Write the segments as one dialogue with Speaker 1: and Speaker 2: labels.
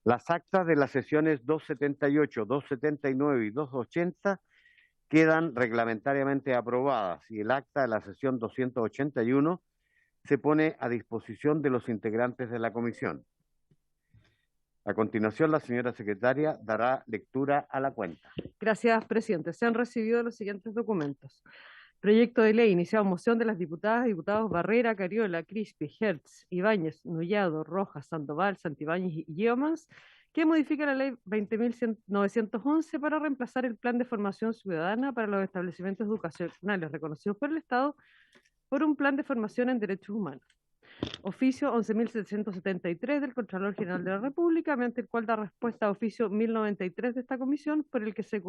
Speaker 1: Las actas de las sesiones 278, 279 y 280 quedan reglamentariamente aprobadas y el acta de la sesión 281 se pone a disposición de los integrantes de la comisión. A continuación, la señora secretaria dará lectura a la cuenta.
Speaker 2: Gracias, presidente. Se han recibido los siguientes documentos. Proyecto de ley iniciado moción de las diputadas y diputados Barrera, Cariola, Crispi, Hertz, Ibáñez, Nullado, Rojas, Sandoval, Santibáñez y Guiomans, que modifica la ley 20.911 para reemplazar el plan de formación ciudadana para los establecimientos educacionales reconocidos por el Estado por un plan de formación en derechos humanos. Oficio 11.773 del Contralor General de la República, mediante el cual da respuesta a oficio 1093 de esta comisión, por el que se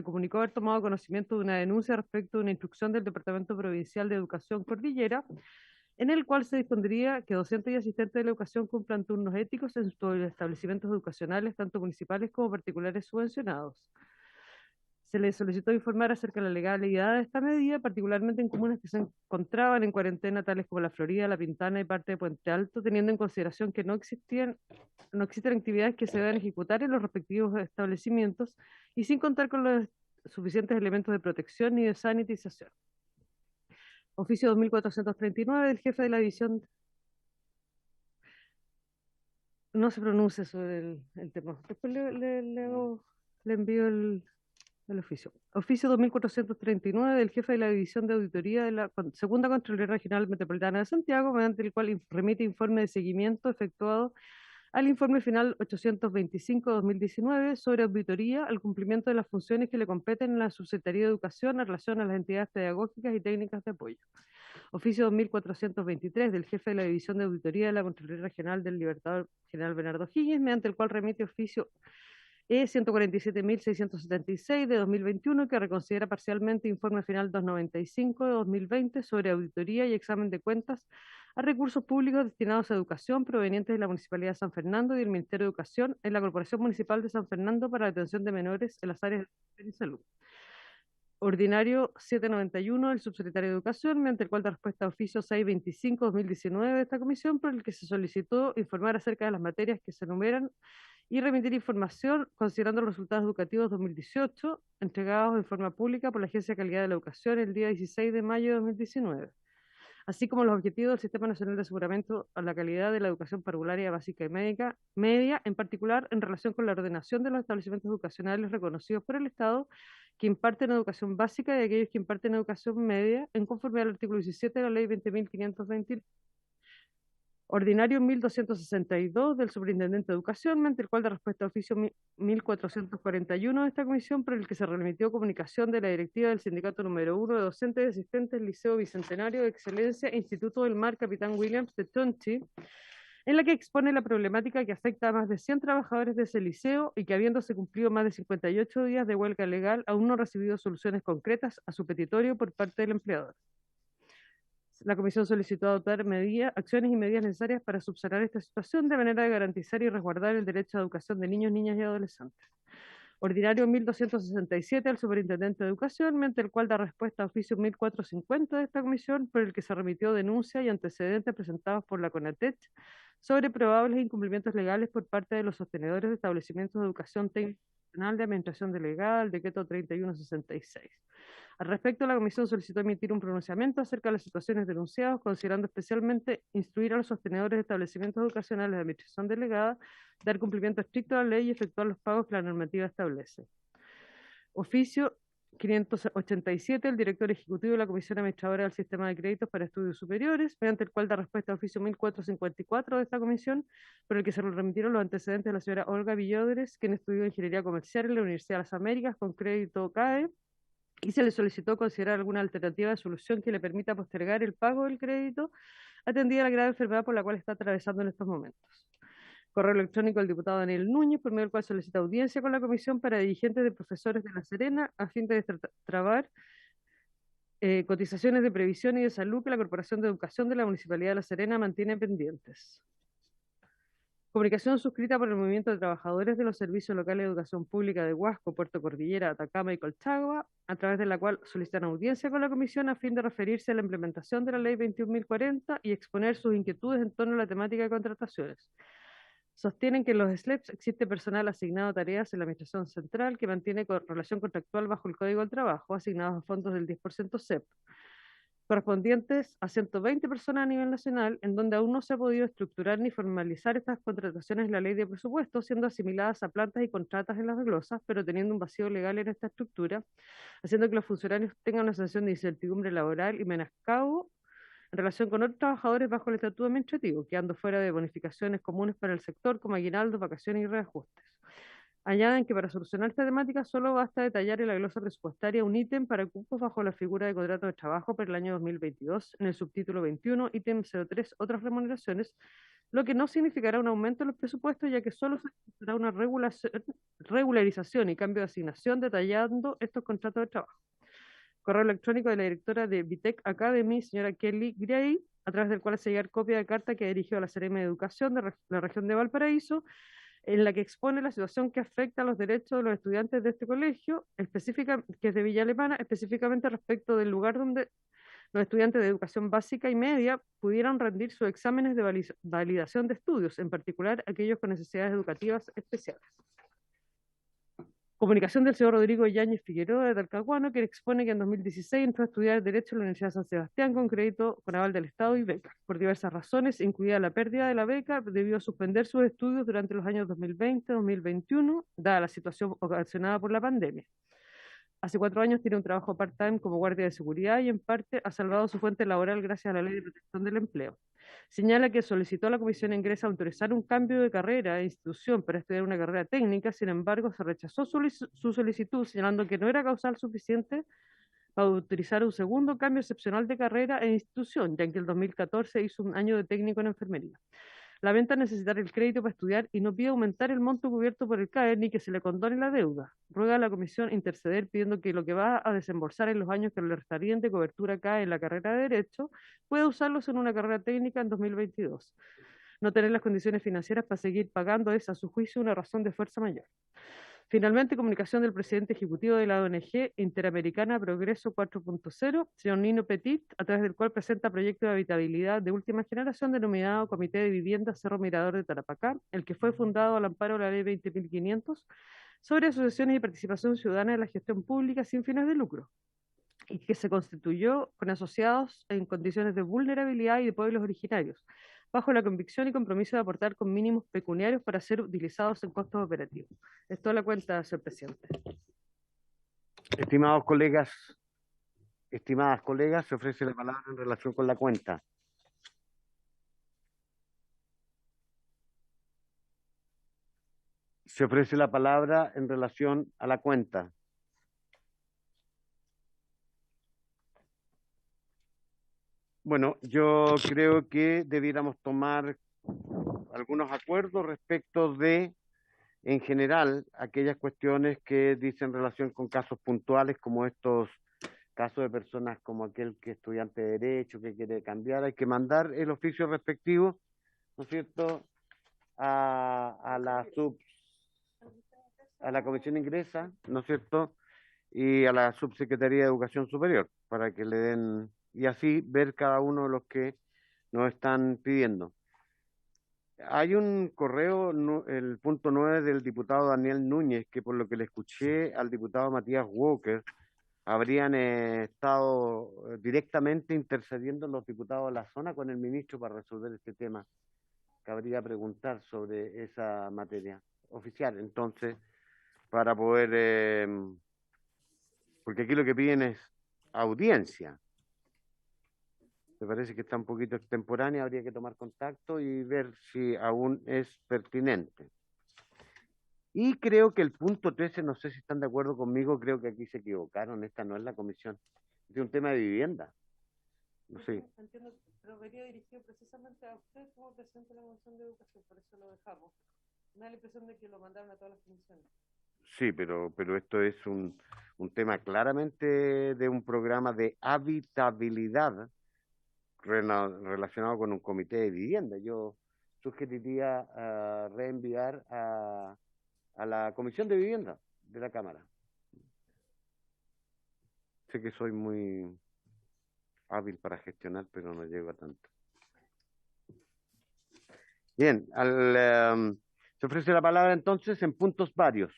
Speaker 2: comunicó haber tomado conocimiento de una denuncia respecto de una instrucción del Departamento Provincial de Educación Cordillera, en el cual se dispondría que docentes y asistentes de la educación cumplan turnos éticos en sus establecimientos educacionales, tanto municipales como particulares subvencionados. Se le solicitó informar acerca de la legalidad de esta medida, particularmente en comunas que se encontraban en cuarentena, tales como La Florida, La Pintana y parte de Puente Alto, teniendo en consideración que no existen actividades que se deben ejecutar en los respectivos establecimientos y sin contar con los suficientes elementos de protección ni de sanitización. Oficio 2439 del jefe de la división. No se pronuncia sobre el tema. Después le envío el oficio. Oficio 2439 del jefe de la División de Auditoría de la Segunda Contraloría Regional Metropolitana de Santiago, mediante el cual remite informe de seguimiento efectuado al informe final 825-2019 sobre auditoría al cumplimiento de las funciones que le competen en la Subsecretaría de Educación en relación a las entidades pedagógicas y técnicas de apoyo. Oficio 2423 del jefe de la División de Auditoría de la Contraloría Regional del Libertador General Bernardo Higgins, mediante el cual remite oficio E147.676 de 2021, que reconsidera parcialmente informe final 295 de 2020 sobre auditoría y examen de cuentas a recursos públicos destinados a educación provenientes de la Municipalidad de San Fernando y del Ministerio de Educación en la Corporación Municipal de San Fernando para la atención de menores en las áreas de educación y salud. Ordinario 791 del subsecretario de Educación, mediante el cual da respuesta a oficio 625-2019 de esta comisión, por el que se solicitó informar acerca de las materias que se enumeran y remitir información considerando los resultados educativos 2018 entregados en forma pública por la Agencia de Calidad de la Educación el día 16 de mayo de 2019, así como los objetivos del Sistema Nacional de Aseguramiento a la calidad de la educación parvularia básica y media, en particular en relación con la ordenación de los establecimientos educacionales reconocidos por el Estado que imparten educación básica y aquellos que imparten educación media, en conformidad al artículo 17 de la Ley 20.520. Ordinario 1262 del Superintendente de Educación, mediante el cual da respuesta a oficio 1441 de esta comisión, por el que se remitió comunicación de la directiva del sindicato número 1 de docentes y asistentes del Liceo Bicentenario de Excelencia Instituto del Mar Capitán Williams de Tonchi, en la que expone la problemática que afecta a más de 100 trabajadores de ese liceo y que, habiéndose cumplido más de 58 días de huelga legal, aún no ha recibido soluciones concretas a su petitorio por parte del empleador. La comisión solicitó adoptar acciones y medidas necesarias para subsanar esta situación de manera de garantizar y resguardar el derecho a educación de niños, niñas y adolescentes. Ordinario 1267 al Superintendente de Educación, mediante el cual da respuesta a oficio 1450 de esta comisión, por el que se remitió denuncia y antecedentes presentados por la CONATEC sobre probables incumplimientos legales por parte de los sostenedores de establecimientos de educación técnica de administración delegada, el decreto 3166. Al respecto, la comisión solicitó emitir un pronunciamiento acerca de las situaciones denunciadas, considerando especialmente instruir a los sostenedores de establecimientos educacionales de administración delegada, dar cumplimiento estricto a la ley y efectuar los pagos que la normativa establece. Oficio 587, el director ejecutivo de la Comisión Administradora del Sistema de Créditos para Estudios Superiores, mediante el cual da respuesta a oficio 1454 de esta comisión, por el que se le remitieron los antecedentes de la señora Olga Villodres, quien estudió Ingeniería Comercial en la Universidad de las Américas con crédito CAE, y se le solicitó considerar alguna alternativa de solución que le permita postergar el pago del crédito, atendida la grave enfermedad por la cual está atravesando en estos momentos. Correo electrónico del diputado Daniel Núñez, por medio del cual solicita audiencia con la comisión para dirigentes de profesores de La Serena a fin de trabar cotizaciones de previsión y de salud que la Corporación de Educación de la Municipalidad de La Serena mantiene pendientes. Comunicación suscrita por el Movimiento de Trabajadores de los Servicios Locales de Educación Pública de Huasco, Puerto Cordillera, Atacama y Colchagua, a través de la cual solicitan audiencia con la comisión a fin de referirse a la implementación de la Ley 21.040 y exponer sus inquietudes en torno a la temática de contrataciones. Sostienen que en los SLEPs existe personal asignado a tareas en la Administración Central que mantiene relación contractual bajo el Código del Trabajo, asignados a fondos del 10% CEP, correspondientes a 120 personas a nivel nacional, en donde aún no se ha podido estructurar ni formalizar estas contrataciones en la ley de presupuestos, siendo asimiladas a plantas y contratas en las glosas, pero teniendo un vacío legal en esta estructura, haciendo que los funcionarios tengan una sensación de incertidumbre laboral y menoscabo en relación con otros trabajadores bajo el estatuto administrativo, quedando fuera de bonificaciones comunes para el sector como aguinaldos, vacaciones y reajustes. Añaden que para solucionar esta temática solo basta detallar en la glosa presupuestaria un ítem para cupos bajo la figura de contrato de trabajo para el año 2022 en el subtítulo 21, ítem 03, otras remuneraciones, lo que no significará un aumento en los presupuestos, ya que solo se hará una regularización y cambio de asignación detallando estos contratos de trabajo. Correo electrónico de la directora de Vitec Academy, señora Kelly Gray, a través del cual se llegar copia de carta que dirigió a la Seremi de Educación de la región de Valparaíso, en la que expone la situación que afecta a los derechos de los estudiantes de este colegio, que es de Villa Alemana, específicamente respecto del lugar donde los estudiantes de educación básica y media pudieran rendir sus exámenes de validación de estudios, en particular aquellos con necesidades educativas especiales. Comunicación del señor Rodrigo Yáñez Figueroa de Talcahuano, quien expone que en 2016 entró a estudiar Derecho en la Universidad de San Sebastián con crédito con aval del Estado y beca. Por diversas razones, incluida la pérdida de la beca, debió suspender sus estudios durante los años 2020-2021, dada la situación ocasionada por la pandemia. Hace 4 años tiene un trabajo part-time como guardia de seguridad y en parte ha salvado su fuente laboral gracias a la Ley de Protección del Empleo. Señala que solicitó a la Comisión Ingresa autorizar un cambio de carrera e institución para estudiar una carrera técnica, sin embargo, se rechazó su solicitud, señalando que no era causal suficiente para autorizar un segundo cambio excepcional de carrera e institución, ya que en el 2014 hizo un año de técnico en enfermería. Lamenta necesitar el crédito para estudiar y no pide aumentar el monto cubierto por el CAE ni que se le condone la deuda. Ruega a la Comisión interceder pidiendo que lo que va a desembolsar en los años que le restarían de cobertura CAE en la carrera de Derecho pueda usarlos en una carrera técnica en 2022. No tener las condiciones financieras para seguir pagando es, a su juicio, una razón de fuerza mayor. Finalmente, comunicación del presidente ejecutivo de la ONG Interamericana Progreso 4.0, señor Nino Petit, a través del cual presenta proyecto de habitabilidad de última generación denominado Comité de Vivienda Cerro Mirador de Tarapacá, el que fue fundado al amparo de la Ley 20.500 sobre asociaciones y participación ciudadana en la gestión pública sin fines de lucro, y que se constituyó con asociados en condiciones de vulnerabilidad y de pueblos originarios, bajo la convicción y compromiso de aportar con mínimos pecuniarios para ser utilizados en costos operativos. Esto es la cuenta, señor presidente.
Speaker 1: Estimados colegas, estimadas colegas, se ofrece la palabra en relación con la cuenta. Se ofrece la palabra en relación a la cuenta. Bueno, yo creo que debiéramos tomar algunos acuerdos respecto de, en general, aquellas cuestiones que dicen relación con casos puntuales como estos casos de personas como aquel que es estudiante de Derecho, que quiere cambiar. Hay que mandar el oficio respectivo, ¿no es cierto?, a la Comisión Ingresa, ¿no es cierto?, y a la Subsecretaría de Educación Superior, para que le den, y así ver cada uno de los que nos están pidiendo. Hay un correo, el punto 9 del diputado Daniel Núñez, que por lo que le escuché al diputado Matías Walker, habrían estado directamente intercediendo los diputados de la zona con el ministro para resolver este tema. Cabría preguntar sobre esa materia oficial, entonces, para poder, porque aquí lo que piden es audiencia. Me parece que está un poquito extemporánea, habría que tomar contacto y ver si aún es pertinente. Y creo que el punto 13, no sé si están de acuerdo conmigo, creo que aquí se equivocaron, esta no es la comisión, es un tema de vivienda. No sé.
Speaker 2: Entiendo, pero venía dirigido precisamente a usted como presidente de la Comisión de Educación, por eso lo dejamos. Me da la impresión de que lo mandaron a todas las comisiones.
Speaker 1: Sí, pero esto es un tema claramente de un programa de habitabilidad relacionado con un comité de vivienda. Yo sugeriría reenviar a la Comisión de Vivienda de la Cámara. Sé que soy muy hábil para gestionar, pero no llego a tanto. Bien, Se ofrece la palabra entonces en puntos varios.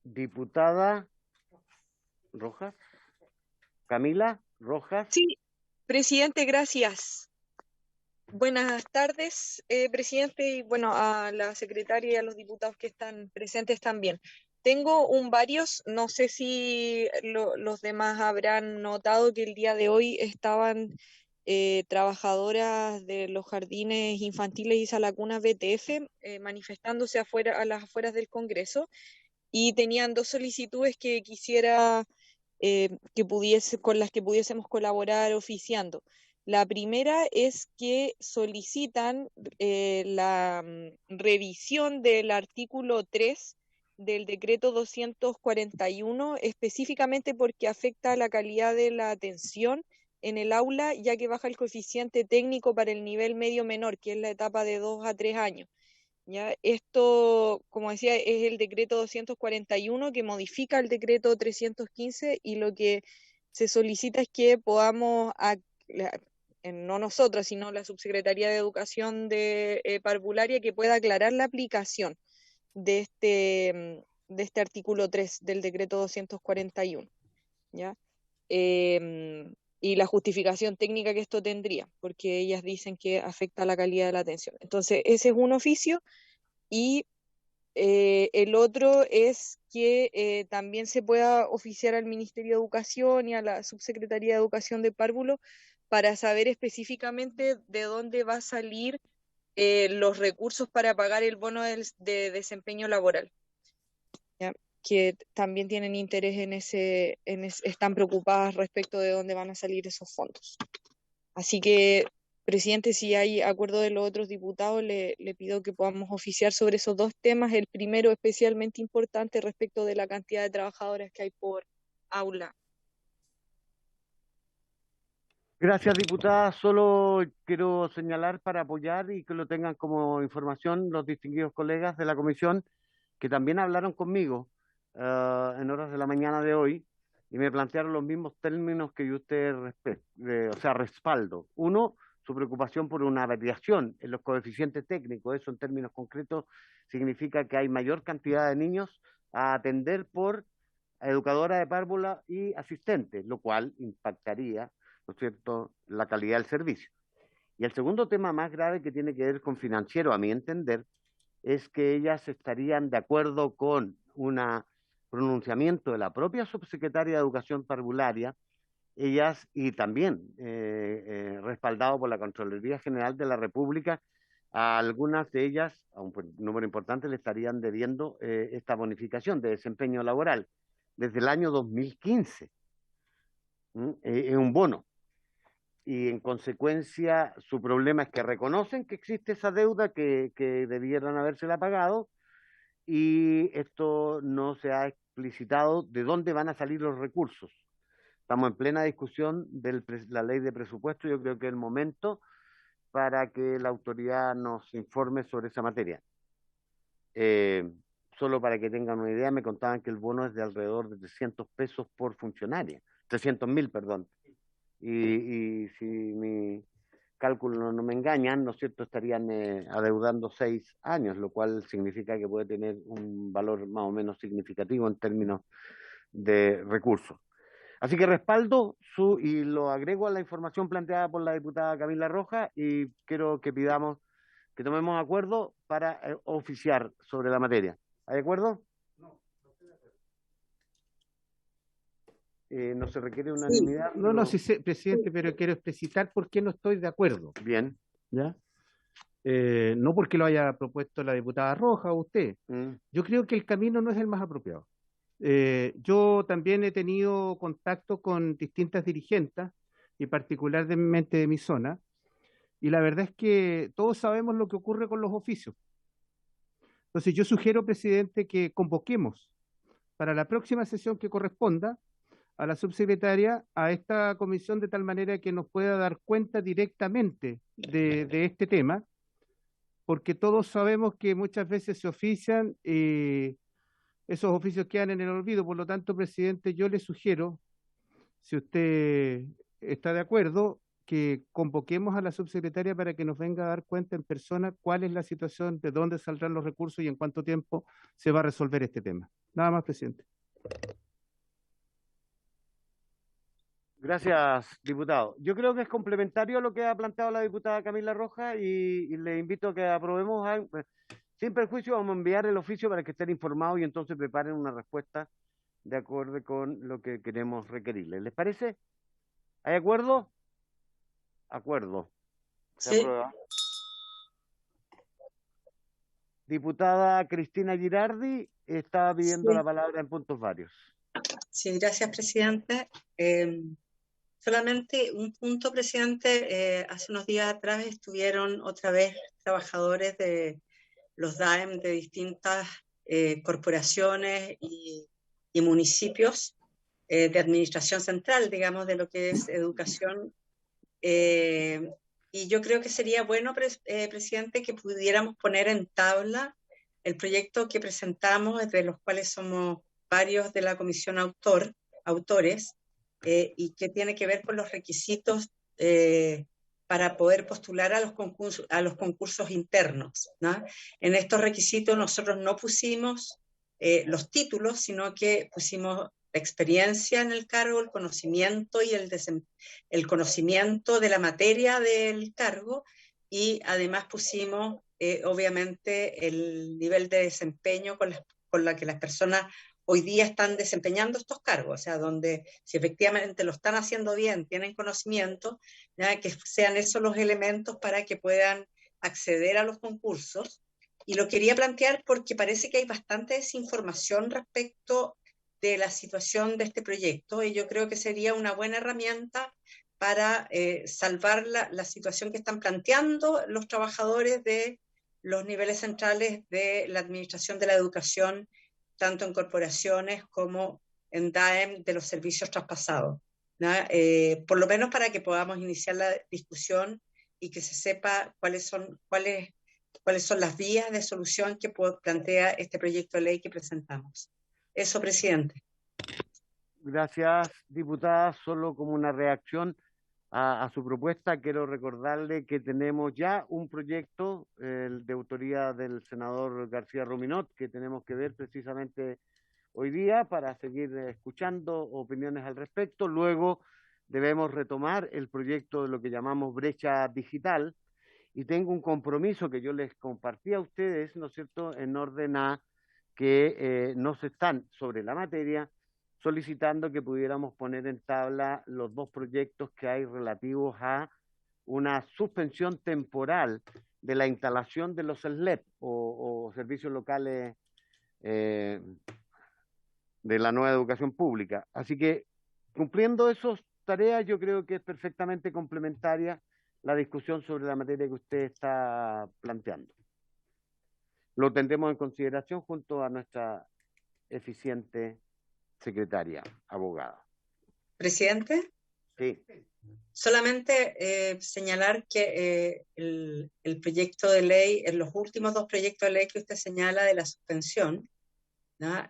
Speaker 1: Diputada Rojas. Camila Rojas.
Speaker 3: Sí, presidente, gracias. Buenas tardes, presidente, y bueno, a la secretaria y a los diputados que están presentes también. Tengo varios, no sé si los demás habrán notado que el día de hoy estaban trabajadoras de los jardines infantiles y Salacuna BTF manifestándose afuera, a las afueras del Congreso, y tenían dos solicitudes que quisiera con las que pudiésemos colaborar oficiando. La primera es que solicitan la revisión del artículo 3 del decreto 241, específicamente porque afecta a la calidad de la atención en el aula, ya que baja el coeficiente técnico para el nivel medio menor, que es la etapa de 2 a 3 años. ¿Ya? Esto, como decía, es el decreto 241 que modifica el decreto 315, y lo que se solicita es que podamos, no nosotros, sino la Subsecretaría de Educación de Parvularia, que pueda aclarar la aplicación de este artículo 3 del decreto 241. ¿Ya? Y la justificación técnica que esto tendría, porque ellas dicen que afecta la calidad de la atención. Entonces, ese es un oficio, y el otro es que también se pueda oficiar al Ministerio de Educación y a la Subsecretaría de Educación de Párvulo para saber específicamente de dónde va a salir los recursos para pagar el bono de desempeño laboral. ¿Ya? Que también tienen interés están preocupadas respecto de dónde van a salir esos fondos. Así que, presidente, si hay acuerdo de los otros diputados, le pido que podamos oficiar sobre esos dos temas. El primero especialmente importante respecto de la cantidad de trabajadoras que hay por aula.
Speaker 1: Gracias, diputada. Solo quiero señalar para apoyar y que lo tengan como información los distinguidos colegas de la comisión que también hablaron conmigo en horas de la mañana de hoy y me plantearon los mismos términos que usted o sea, respaldo. Uno, su preocupación por una variación en los coeficientes técnicos. Eso en términos concretos significa que hay mayor cantidad de niños a atender por educadora de párvula y asistente, lo cual impactaría, ¿no es cierto?, la calidad del servicio. Y el segundo tema más grave que tiene que ver con financiero, a mi entender, es que ellas estarían de acuerdo con un pronunciamiento de la propia subsecretaria de Educación Parvularia, ellas y también respaldado por la Contraloría General de la República, a algunas de ellas, a un número importante, le estarían debiendo esta bonificación de desempeño laboral desde el año 2015. Es un bono. Y en consecuencia su problema es que reconocen que existe esa deuda que debieran habérsela pagado, y esto no se ha explicitado de dónde van a salir los recursos. Estamos en plena discusión de la ley de presupuesto. Yo creo que es el momento para que la autoridad nos informe sobre esa materia. Solo para que tengan una idea, me contaban que el bono es de alrededor de 300 pesos por funcionaria, 300.000, perdón. Y si mi cálculo no me engañan, ¿no es cierto?, estarían adeudando 6 años, lo cual significa que puede tener un valor más o menos significativo en términos de recursos. Así que respaldo y lo agrego a la información planteada por la diputada Camila Rojas, y quiero que pidamos que tomemos acuerdo para oficiar sobre la materia. ¿Hay acuerdo? No se requiere unanimidad.
Speaker 4: No, no, sí sé, presidente, pero quiero explicitar por qué no estoy de acuerdo.
Speaker 1: Bien.
Speaker 4: ¿Ya? No porque lo haya propuesto la diputada Roja o usted. Yo creo que el camino no es el más apropiado. Yo también he tenido contacto con distintas dirigentes, y particularmente de mi zona, y la verdad es que todos sabemos lo que ocurre con los oficios. Entonces yo sugiero, presidente, que convoquemos para la próxima sesión que corresponda a la subsecretaria a esta comisión, de tal manera que nos pueda dar cuenta directamente de este tema, porque todos sabemos que muchas veces se ofician y esos oficios quedan en el olvido. Por lo tanto, presidente, yo le sugiero, si usted está de acuerdo, que convoquemos a la subsecretaria para que nos venga a dar cuenta en persona cuál es la situación, de dónde saldrán los recursos y en cuánto tiempo se va a resolver este tema. Nada más, presidente.
Speaker 1: Gracias, diputado. Yo creo que es complementario a lo que ha planteado la diputada Camila Rojas y le invito a que aprobemos, sin perjuicio, vamos a enviar el oficio para que estén informados y entonces preparen una respuesta de acuerdo con lo que queremos requerirles. ¿Les parece? ¿Hay acuerdo? Acuerdo. Se aprueba. Diputada Cristina Girardi estaba pidiendo la palabra en puntos varios.
Speaker 5: Sí, gracias, presidente. Solamente un punto, presidente. Hace unos días atrás estuvieron otra vez trabajadores de los DAEM de distintas corporaciones y municipios de administración central, digamos, de lo que es educación. Y yo creo que sería bueno, presidente, que pudiéramos poner en tabla el proyecto que presentamos, de los cuales somos varios de la comisión autores, y que tiene que ver con los requisitos para poder postular a los concursos internos, ¿no? En estos requisitos nosotros no pusimos los títulos, sino que pusimos la experiencia en el cargo, el conocimiento y el conocimiento de la materia del cargo, y además pusimos obviamente el nivel de desempeño con la que las personas hoy día están desempeñando estos cargos, o sea, donde si efectivamente lo están haciendo bien, tienen conocimiento, ¿ya? Que sean esos los elementos para que puedan acceder a los concursos. Y lo quería plantear porque parece que hay bastante desinformación respecto de la situación de este proyecto, y yo creo que sería una buena herramienta para salvar la situación que están planteando los trabajadores de los niveles centrales de la administración de la educación, tanto en corporaciones como en DAEM de los servicios traspasados, ¿no? Por lo menos para que podamos iniciar la discusión y que se sepa cuáles son las vías de solución que plantea este proyecto de ley que presentamos. Eso, presidente.
Speaker 1: Gracias, diputada. Solo como una reacción a su propuesta, quiero recordarle que tenemos ya un proyecto de autoría del senador García Ruminot que tenemos que ver precisamente hoy día para seguir escuchando opiniones al respecto. Luego debemos retomar el proyecto de lo que llamamos brecha digital, y tengo un compromiso que yo les compartí a ustedes, ¿no es cierto?, en orden a que no se están sobre la materia solicitando que pudiéramos poner en tabla los dos proyectos que hay relativos a una suspensión temporal de la instalación de los SLEP o servicios locales de la nueva educación pública. Así que, cumpliendo esas tareas, yo creo que es perfectamente complementaria la discusión sobre la materia que usted está planteando. Lo tendremos en consideración junto a nuestra eficiente secretaria, abogada.
Speaker 5: Presidente.
Speaker 1: Sí.
Speaker 5: Solamente señalar que el proyecto de ley, en los últimos dos proyectos de ley que usted señala de la suspensión, ¿no?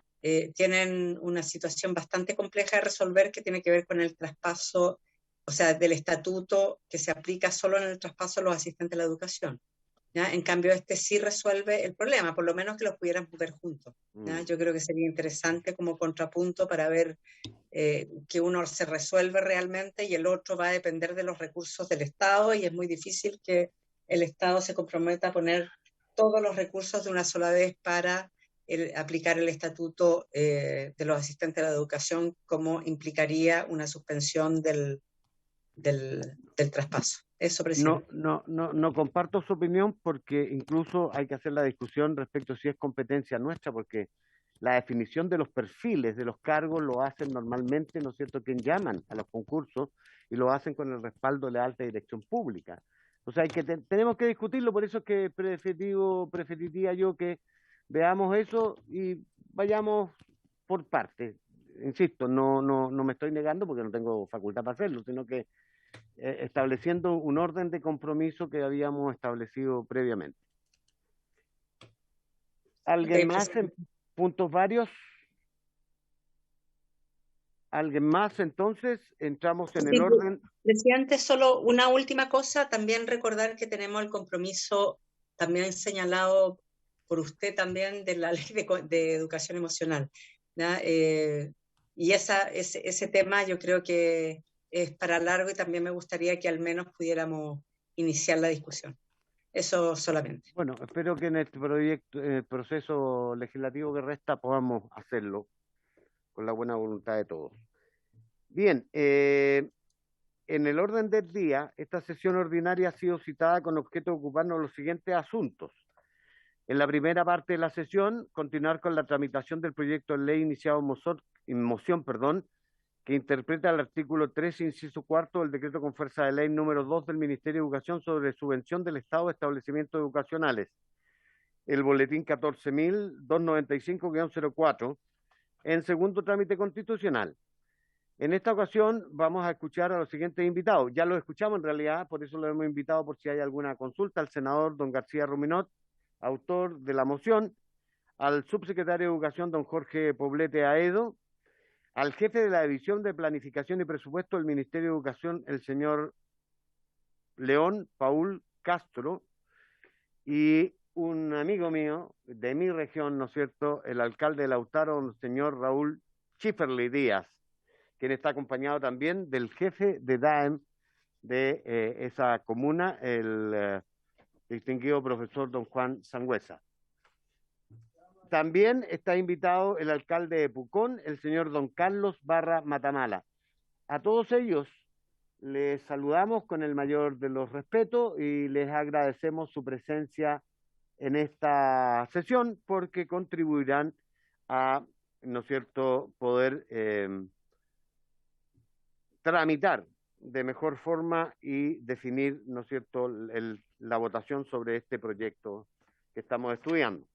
Speaker 5: Tienen una situación bastante compleja de resolver, que tiene que ver con el traspaso, o sea, del estatuto que se aplica solo en el traspaso a los asistentes de la educación, ¿ya? En cambio, este sí resuelve el problema, por lo menos que los pudieran ver juntos, ¿ya? Yo creo que sería interesante como contrapunto para ver que uno se resuelve realmente y el otro va a depender de los recursos del Estado, y es muy difícil que el Estado se comprometa a poner todos los recursos de una sola vez para aplicar el estatuto de los asistentes de la educación, como implicaría una suspensión del traspaso. Eso, presidente.
Speaker 1: No comparto su opinión, porque incluso hay que hacer la discusión respecto a si es competencia nuestra, porque la definición de los perfiles de los cargos lo hacen normalmente, ¿no es cierto?, quien llaman a los concursos, y lo hacen con el respaldo de la alta dirección pública. O sea, tenemos que discutirlo, por eso es que preferiría yo que veamos eso y vayamos por partes. Insisto, no me estoy negando porque no tengo facultad para hacerlo, sino que estableciendo un orden de compromiso que habíamos establecido previamente. ¿Alguien más en puntos varios? ¿Alguien más? Entonces, entramos en el
Speaker 5: Sí,
Speaker 1: orden.
Speaker 5: presidente, solo una última cosa, también recordar que tenemos el compromiso también señalado por usted también de la ley de educación emocional, ¿ya? Y ese tema yo creo que es para largo y también me gustaría que al menos pudiéramos iniciar la discusión. Eso solamente.
Speaker 1: Bueno, espero que en este proyecto, en el proceso legislativo que resta, podamos hacerlo con la buena voluntad de todos. Bien, en el orden del día, esta sesión ordinaria ha sido citada con objeto de ocuparnos de los siguientes asuntos. En la primera parte de la sesión, continuar con la tramitación del proyecto de ley iniciado en moción, que interpreta el artículo 3, inciso cuarto del decreto con fuerza de ley número 2 del Ministerio de Educación sobre subvención del Estado de establecimientos educacionales, el boletín 14.295-04, en segundo trámite constitucional. En esta ocasión vamos a escuchar a los siguientes invitados. Ya los escuchamos en realidad, por eso lo hemos invitado por si hay alguna consulta, al senador don García Ruminot, autor de la moción, al subsecretario de Educación don Jorge Poblete Aedo, al jefe de la División de Planificación y Presupuesto del Ministerio de Educación, el señor León Paul Castro, y un amigo mío de mi región, ¿no es cierto?, el alcalde de Lautaro, el señor Raúl Schifferly Díaz, quien está acompañado también del jefe de DAEM de esa comuna, el distinguido profesor don Juan Sangüesa. También está invitado el alcalde de Pucón, el señor don Carlos Barra Matamala. A todos ellos les saludamos con el mayor de los respetos y les agradecemos su presencia en esta sesión porque contribuirán a, ¿no es cierto?, poder tramitar de mejor forma y definir, ¿no es cierto?, la votación sobre este proyecto que estamos estudiando.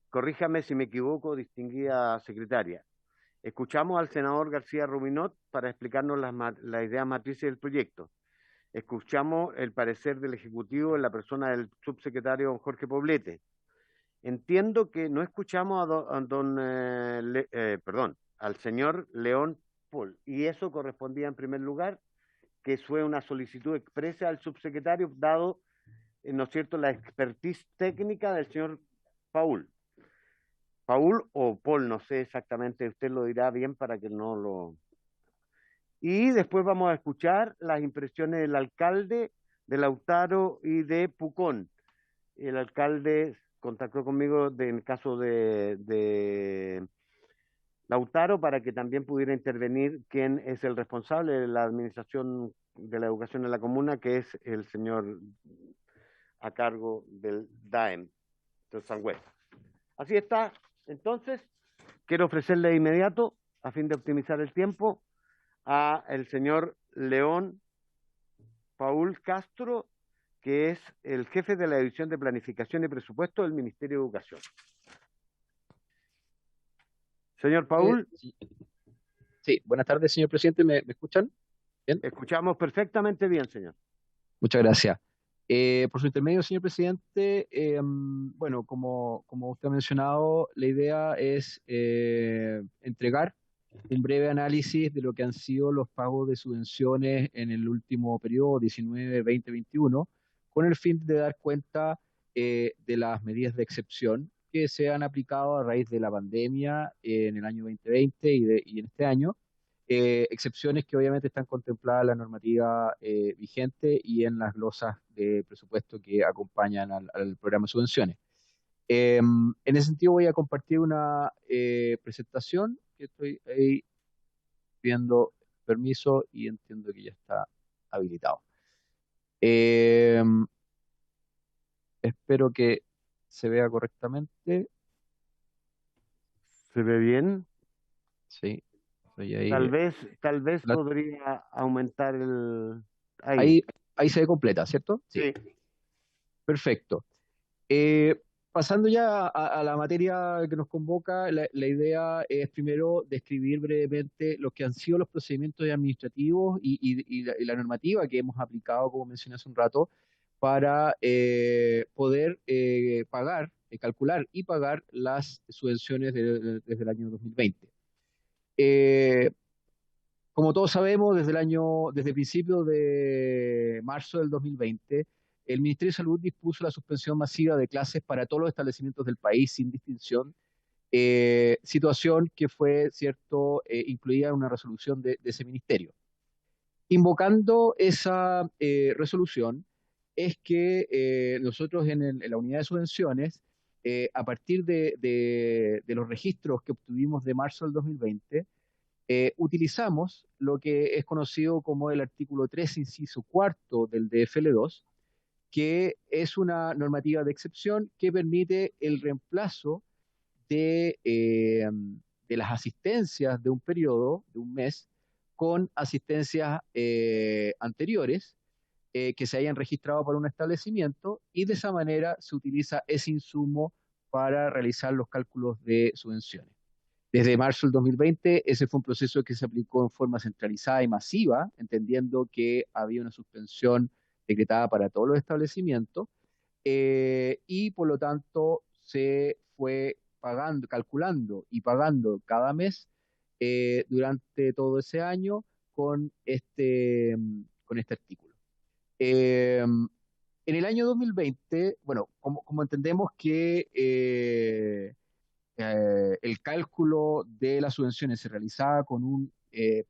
Speaker 1: Corríjame si me equivoco, distinguida secretaria. Escuchamos al senador García Ruminot para explicarnos las ideas matrices del proyecto. Escuchamos el parecer del Ejecutivo en la persona del subsecretario don Jorge Poblete. Entiendo que no escuchamos al señor León Paul, y eso correspondía en primer lugar, que fue una solicitud expresa al subsecretario, dado, ¿no es cierto?, la expertise técnica del señor Paul. Paul o Paul, no sé exactamente, usted lo dirá bien para que no lo... Y después vamos a escuchar las impresiones del alcalde de Lautaro y de Pucón. El alcalde contactó conmigo en el caso de Lautaro para que también pudiera intervenir quién es el responsable de la administración de la educación en la comuna, que es el señor a cargo del DAEM, de Sangüesa. Así está. Entonces, quiero ofrecerle de inmediato, a fin de optimizar el tiempo, a el señor León Paul Castro, que es el jefe de la División de Planificación y Presupuesto del Ministerio de Educación. Señor Paul.
Speaker 6: Sí, buenas tardes, señor presidente. ¿Me escuchan? ¿Bien?
Speaker 1: Escuchamos perfectamente bien, señor.
Speaker 6: Muchas gracias. Por su intermedio, señor presidente, bueno, como usted ha mencionado, la idea es entregar un breve análisis de lo que han sido los pagos de subvenciones en el último periodo 19-20-21, con el fin de dar cuenta de las medidas de excepción que se han aplicado a raíz de la pandemia en el año 2020 y en este año. Excepciones que obviamente están contempladas en la normativa vigente y en las glosas de presupuesto que acompañan al programa de subvenciones. En ese sentido voy a compartir una presentación que estoy ahí pidiendo permiso y entiendo que ya está habilitado. Espero que se vea correctamente.
Speaker 1: ¿Se ve bien?
Speaker 6: Sí. Ahí,
Speaker 1: tal vez podría aumentar el...
Speaker 6: Ahí se ve completa, ¿cierto?
Speaker 1: Sí.
Speaker 6: Perfecto. Pasando ya a la materia que nos convoca, la idea es primero describir brevemente lo que han sido los procedimientos administrativos y la normativa que hemos aplicado, como mencioné hace un rato, para poder calcular y pagar las subvenciones desde el año 2020. Como todos sabemos, desde el principio de marzo del 2020, el Ministerio de Salud dispuso la suspensión masiva de clases para todos los establecimientos del país sin distinción, situación que fue, cierto, incluida en una resolución de ese ministerio. Invocando esa resolución, es que nosotros en la unidad de subvenciones, a partir de los registros que obtuvimos de marzo del 2020, utilizamos lo que es conocido como el artículo 3, inciso cuarto del DFL2, que es una normativa de excepción que permite el reemplazo de las asistencias de un periodo, de un mes, con asistencias anteriores que se hayan registrado para un establecimiento, y de esa manera se utiliza ese insumo para realizar los cálculos de subvenciones. Desde marzo del 2020, ese fue un proceso que se aplicó en forma centralizada y masiva, entendiendo que había una suspensión decretada para todos los establecimientos, y por lo tanto se fue pagando, calculando y pagando cada mes durante todo ese año con este artículo. En el año 2020, bueno, como entendemos que el cálculo de las subvenciones se realizaba con un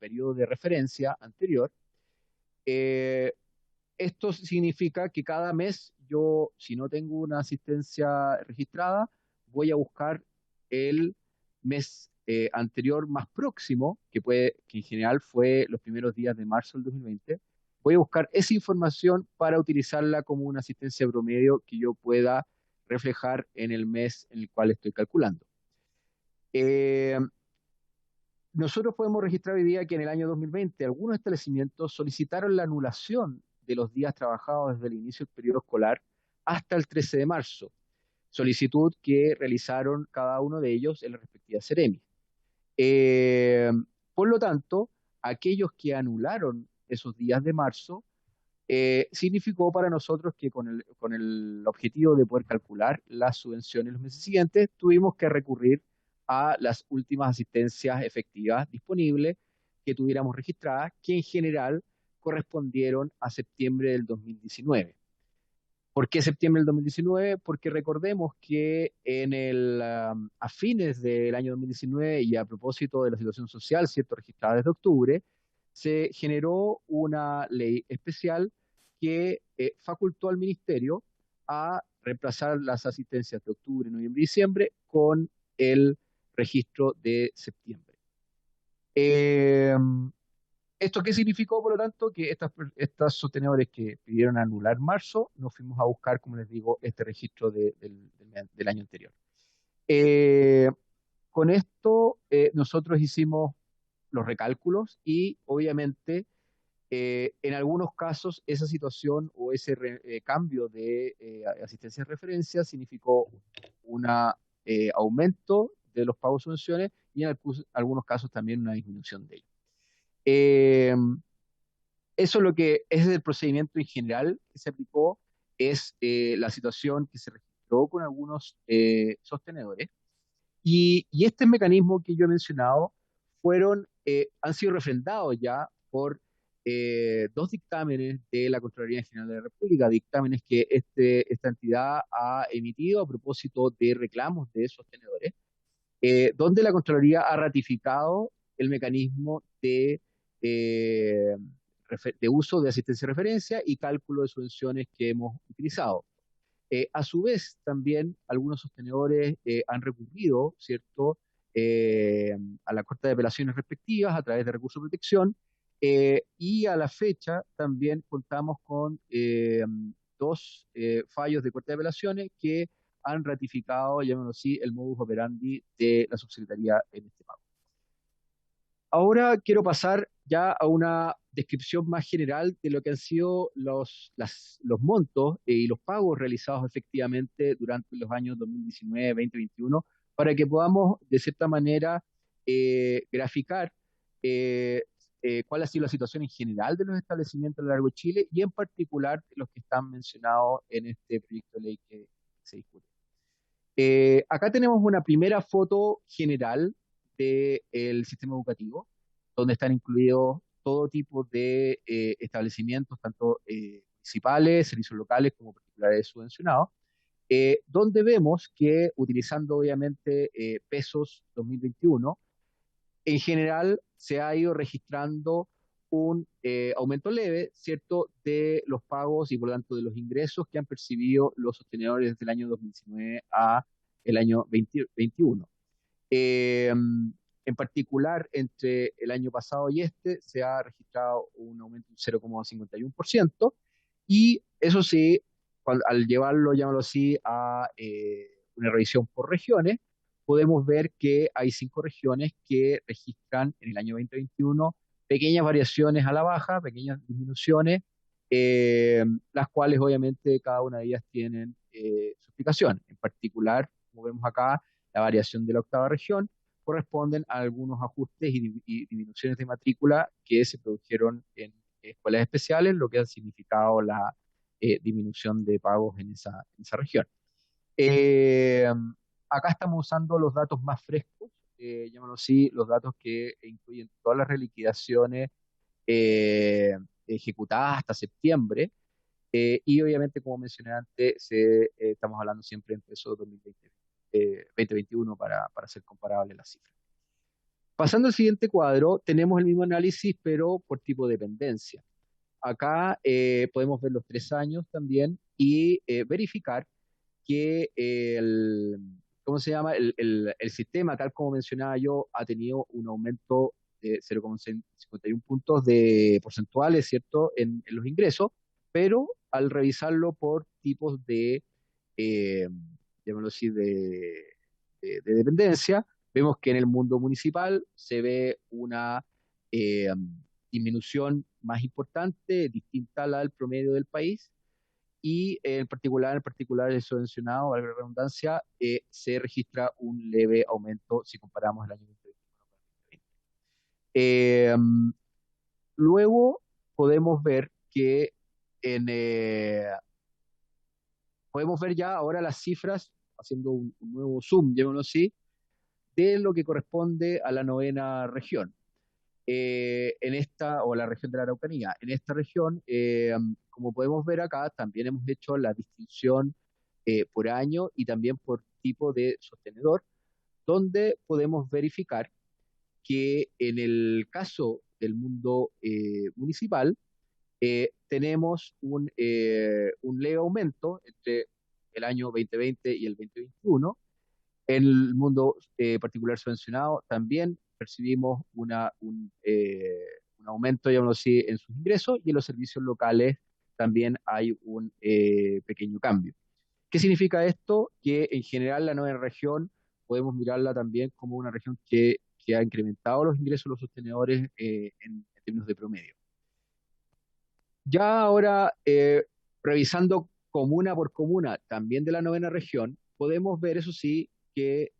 Speaker 6: periodo de referencia anterior, esto significa que cada mes yo, si no tengo una asistencia registrada, voy a buscar el mes anterior más próximo, que en general fue los primeros días de marzo del 2020. Voy a buscar esa información para utilizarla como una asistencia promedio que yo pueda reflejar en el mes en el cual estoy calculando. Nosotros podemos registrar hoy día que en el año 2020 algunos establecimientos solicitaron la anulación de los días trabajados desde el inicio del periodo escolar hasta el 13 de marzo, solicitud que realizaron cada uno de ellos en la respectiva Seremi. Por lo tanto, aquellos que anularon esos días de marzo, significó para nosotros que con el objetivo de poder calcular las subvenciones los meses siguientes, tuvimos que recurrir a las últimas asistencias efectivas disponibles que tuviéramos registradas, que en general correspondieron a septiembre del 2019. ¿Por qué septiembre del 2019? Porque recordemos que a fines del año 2019 y a propósito de la situación social, ¿cierto?, registrada desde octubre, se generó una ley especial que facultó al Ministerio a reemplazar las asistencias de octubre, noviembre y diciembre con el registro de septiembre. ¿Esto qué significó, por lo tanto? Que estas sostenedores que pidieron anular marzo, nos fuimos a buscar, como les digo, este registro del año anterior. Con esto, nosotros hicimos los recálculos y, obviamente, en algunos casos, esa situación o ese cambio de asistencia de referencia significó un aumento de los pagos de subvenciones y en algunos casos también una disminución de ellos. Eso es lo que es el procedimiento en general que se aplicó, es la situación que se registró con algunos sostenedores. Y este mecanismo que yo he mencionado han sido refrendados ya por dos dictámenes de la Contraloría General de la República, dictámenes que esta entidad ha emitido a propósito de reclamos de sostenedores, donde la Contraloría ha ratificado el mecanismo de uso de asistencia de referencia y cálculo de subvenciones que hemos utilizado. A su vez, también algunos sostenedores han recurrido, ¿cierto?, a la Corte de Apelaciones respectivas a través de recursos de protección, y a la fecha también contamos con dos fallos de Corte de Apelaciones que han ratificado, llamémoslo así, el modus operandi de la subsecretaría en este pago. Ahora quiero pasar ya a una descripción más general de lo que han sido los montos y los pagos realizados efectivamente durante los años 2019, 2021, para que podamos, de cierta manera, graficar cuál ha sido la situación en general de los establecimientos a lo largo de Chile y en particular los que están mencionados en este proyecto de ley que se discute. Acá tenemos una primera foto general del sistema educativo, donde están incluidos todo tipo de establecimientos, tanto municipales, servicios locales como particulares subvencionados, donde vemos que utilizando obviamente pesos 2021, en general se ha ido registrando un aumento leve, ¿cierto?, de los pagos y por lo tanto de los ingresos que han percibido los sostenedores desde el año 2019 a el año 2021. En particular, entre el año pasado y este, se ha registrado un aumento de 0,51%, y eso sí, al llevarlo, llamarlo así, a una revisión por regiones, podemos ver que hay 5 regiones que registran en el año 2021 pequeñas variaciones a la baja, pequeñas disminuciones, las cuales obviamente cada una de ellas tienen su explicación. En particular, como vemos acá, la variación de la octava región corresponden a algunos ajustes y disminuciones de matrícula que se produjeron en escuelas especiales, lo que ha significado la disminución de pagos en esa región. Acá estamos usando los datos más frescos, llámalo así, los datos que incluyen todas las reliquidaciones ejecutadas hasta septiembre, y obviamente, como mencioné antes, estamos hablando siempre en pesos 2021 para ser comparable las cifras. Pasando al siguiente cuadro, tenemos el mismo análisis, pero por tipo de dependencia. Acá podemos ver los 3 años también y verificar que ¿cómo se llama? El sistema, tal como mencionaba yo, ha tenido un aumento de 0,51 puntos porcentuales, ¿cierto?, en los ingresos, pero al revisarlo por tipos de, llamémoslo así, de dependencia, vemos que en el mundo municipal se ve una eh, disminución más importante, distinta a la del promedio del país, y en particular el subvencionado, valga la redundancia, se registra un leve aumento si comparamos el año 2021 con el 2020. Luego podemos ver que podemos ver ya ahora las cifras, haciendo un nuevo zoom, llamémoslo así, de lo que corresponde a la novena región. O la región de la Araucanía. En esta región, como podemos ver acá, también hemos hecho la distinción por año y también por tipo de sostenedor, donde podemos verificar que en el caso del mundo municipal, tenemos un leve aumento entre el año 2020 y el 2021. En el mundo particular subvencionado también percibimos un aumento, digamos así, en sus ingresos, y en los servicios locales también hay un pequeño cambio. ¿Qué significa esto? Que en general la nueva región podemos mirarla también como una región que ha incrementado los ingresos de los sostenedores en términos de promedio. Ya ahora, revisando comuna por comuna, también de la novena región, podemos ver, eso sí, que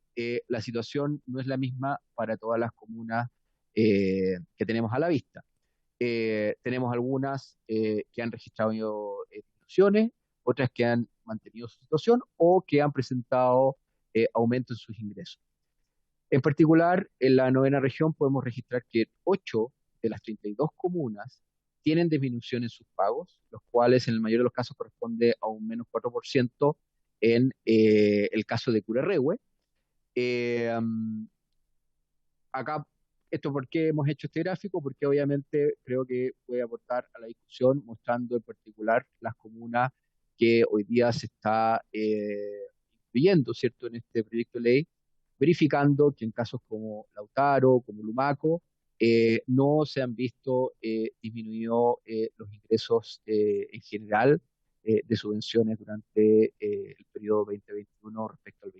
Speaker 6: la situación no es la misma para todas las comunas que tenemos a la vista. Tenemos algunas que han registrado disminuciones, otras que han mantenido su situación o que han presentado aumento en sus ingresos. En particular, en la novena región podemos registrar que 8 de las 32 comunas tienen disminución en sus pagos, los cuales en el mayor de los casos corresponde a un menos 4% en el caso de Curarrehue. Acá, ¿por qué hemos hecho este gráfico? Porque obviamente creo que puede aportar a la discusión, mostrando en particular las comunas que hoy día se está incluyendo, ¿cierto?, en este proyecto de ley, verificando que en casos como Lautaro, como Lumaco, no se han visto disminuidos los ingresos en general de subvenciones durante el periodo 2021 respecto al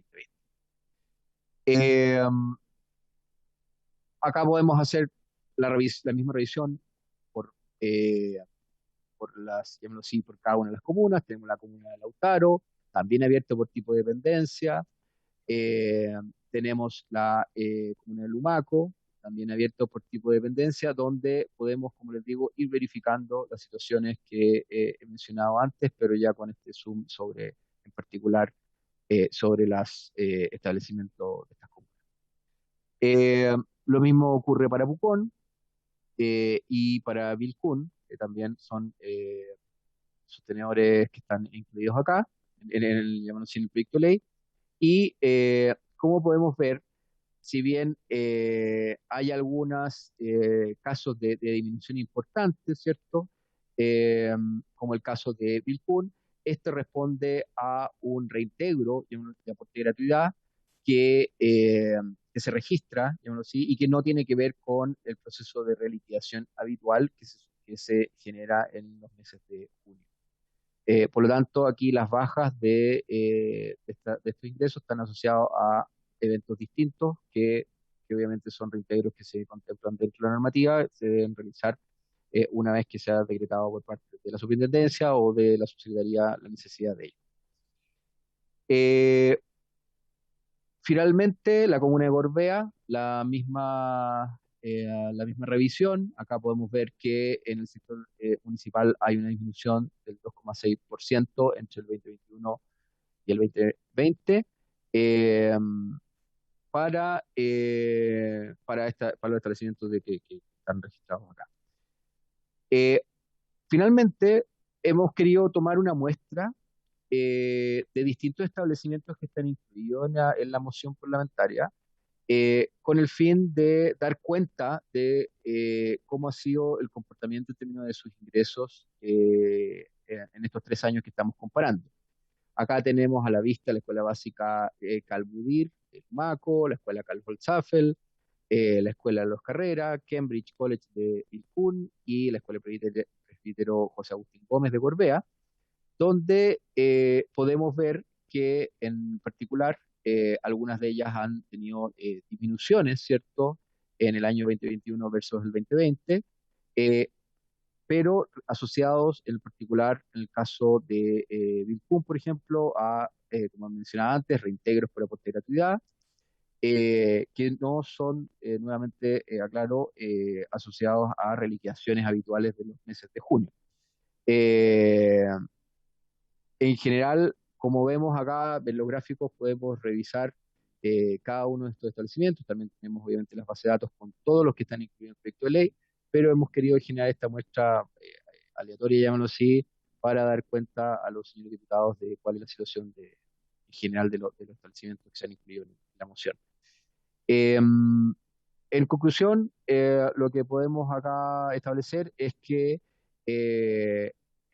Speaker 6: 2020. Acá podemos hacer la misma revisión por llamémoslo así, por cada una de las comunas. Tenemos la comuna de Lautaro, también abierta por tipo de dependencia. Tenemos la comuna de Lumaco, también abierto por tipo de dependencia, donde podemos, como les digo, ir verificando las situaciones que he mencionado antes, pero ya con este zoom en particular, sobre los establecimientos de estas comunas. Lo mismo ocurre para Pucón y para Vilcún, que también son sostenedores que están incluidos acá, llamémoslo así, en el proyecto de ley. Y como podemos ver, si bien hay algunos casos de disminución importantes, ¿cierto? Como el caso de Vilcún, este responde a un reintegro de aporte de gratuidad que se registra, llamémoslo así, y que no tiene que ver con el proceso de reliquidación habitual que se genera en los meses de junio. Por lo tanto, aquí las bajas de estos ingresos están asociados a eventos distintos que obviamente son reintegros que se contemplan dentro de la normativa, se deben realizar una vez que se ha decretado por parte de la superintendencia o de la subsecretaría la necesidad de ello. Finalmente, la comuna de Gorbea, la misma revisión. Acá podemos ver que en el sector municipal hay una disminución del 2,6% entre el 2021 y el 2020 para los establecimientos que están registrados acá. Finalmente, hemos querido tomar una muestra de distintos establecimientos que están incluidos en la moción parlamentaria, con el fin de dar cuenta de cómo ha sido el comportamiento en términos de sus ingresos en estos 3 años que estamos comparando. Acá tenemos a la vista la Escuela Básica Calbudir, el MACO, la Escuela Carl Holzapfel, la Escuela Los Carreras, Cambridge College de Vilcún y la Escuela Presbítero José Agustín Gómez de Gorbea, donde podemos ver que en particular algunas de ellas han tenido disminuciones, ¿cierto?, en el año 2021 versus el 2020, pero asociados en particular en el caso de Vilcún, por ejemplo, a, como mencionaba antes, reintegros por aporte de gratuidad, que no son, nuevamente aclaro, asociados a reliquidaciones habituales de los meses de junio. En general, como vemos acá en los gráficos, podemos revisar cada uno de estos establecimientos. También tenemos obviamente las bases de datos con todos los que están incluidos en el proyecto de ley, pero hemos querido generar esta muestra aleatoria, llamémoslo así, para dar cuenta a los señores diputados de cuál es la situación en general de los establecimientos que se han incluido en la moción. En conclusión, lo que podemos acá establecer es que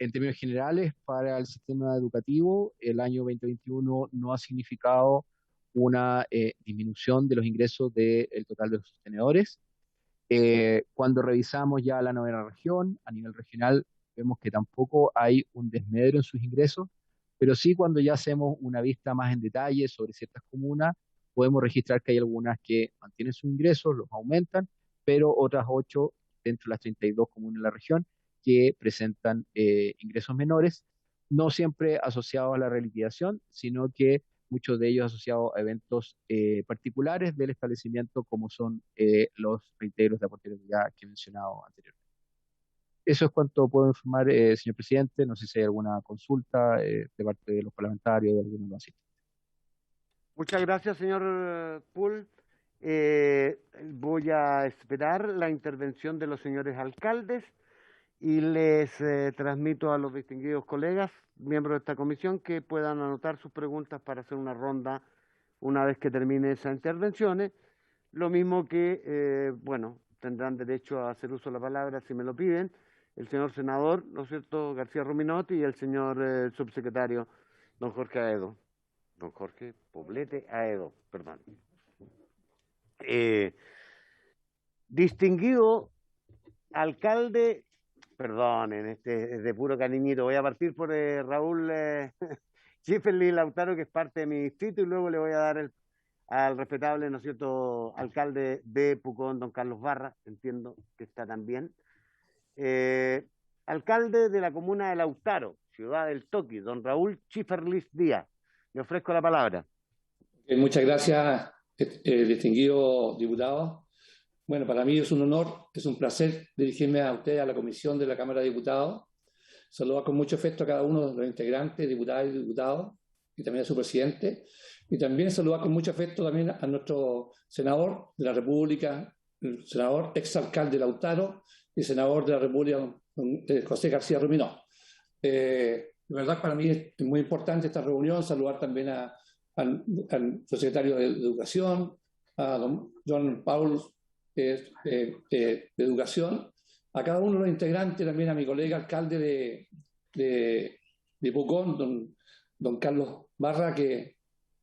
Speaker 6: en términos generales, para el sistema educativo, el año 2021 no ha significado una disminución de los ingresos del total de los sostenedores. Cuando revisamos ya la 9ª región, a nivel regional, vemos que tampoco hay un desmedro en sus ingresos, pero sí cuando ya hacemos una vista más en detalle sobre ciertas comunas, podemos registrar que hay algunas que mantienen sus ingresos, los aumentan, pero otras 8 dentro de las 32 comunas de la región que presentan ingresos menores, no siempre asociados a la reliquidación, sino que muchos de ellos asociados a eventos particulares del establecimiento, como son los reintegros de aporte de gratuidad que he mencionado anteriormente. Eso es cuanto puedo informar, señor presidente. No sé si hay alguna consulta de parte de los parlamentarios o de alguno de los asistentes.
Speaker 1: Muchas gracias, señor Pool. Voy a esperar la intervención de los señores alcaldes y les transmito a los distinguidos colegas, miembros de esta comisión, que puedan anotar sus preguntas para hacer una ronda una vez que termine esas intervenciones. Lo mismo que, bueno, tendrán derecho a hacer uso de la palabra si me lo piden, el señor senador, ¿no es cierto?, García Rominotti, y el señor subsecretario, don Jorge Aedo. Don Jorge Poblete Aedo, perdón. Distinguido alcalde, perdonen, este es de puro cariñito, voy a partir por Raúl Schifferli Lautaro, que es parte de mi distrito, y luego le voy a dar al respetable, ¿no es cierto?, alcalde de Pucón, don Carlos Barra, entiendo que está también. Alcalde de la comuna de Lautaro, ciudad del Toqui, don Raúl Schifferli Díaz. Le ofrezco la palabra.
Speaker 7: Muchas gracias, distinguido diputado. Bueno, para mí es un honor, es un placer dirigirme a usted, a la comisión de la Cámara de Diputados. Saludar con mucho afecto a cada uno de los integrantes, diputadas y diputados. y también a su presidente, y también saludar con mucho afecto también a nuestro senador de la República, el senador exalcalde Lautaro y senador de la República, don José García Ruminó. De verdad, para mí es muy importante esta reunión, saludar también al secretario de Educación, a don John Paul de Educación, a cada uno de los integrantes, también a mi colega alcalde de Pucón, don Carlos Barra, que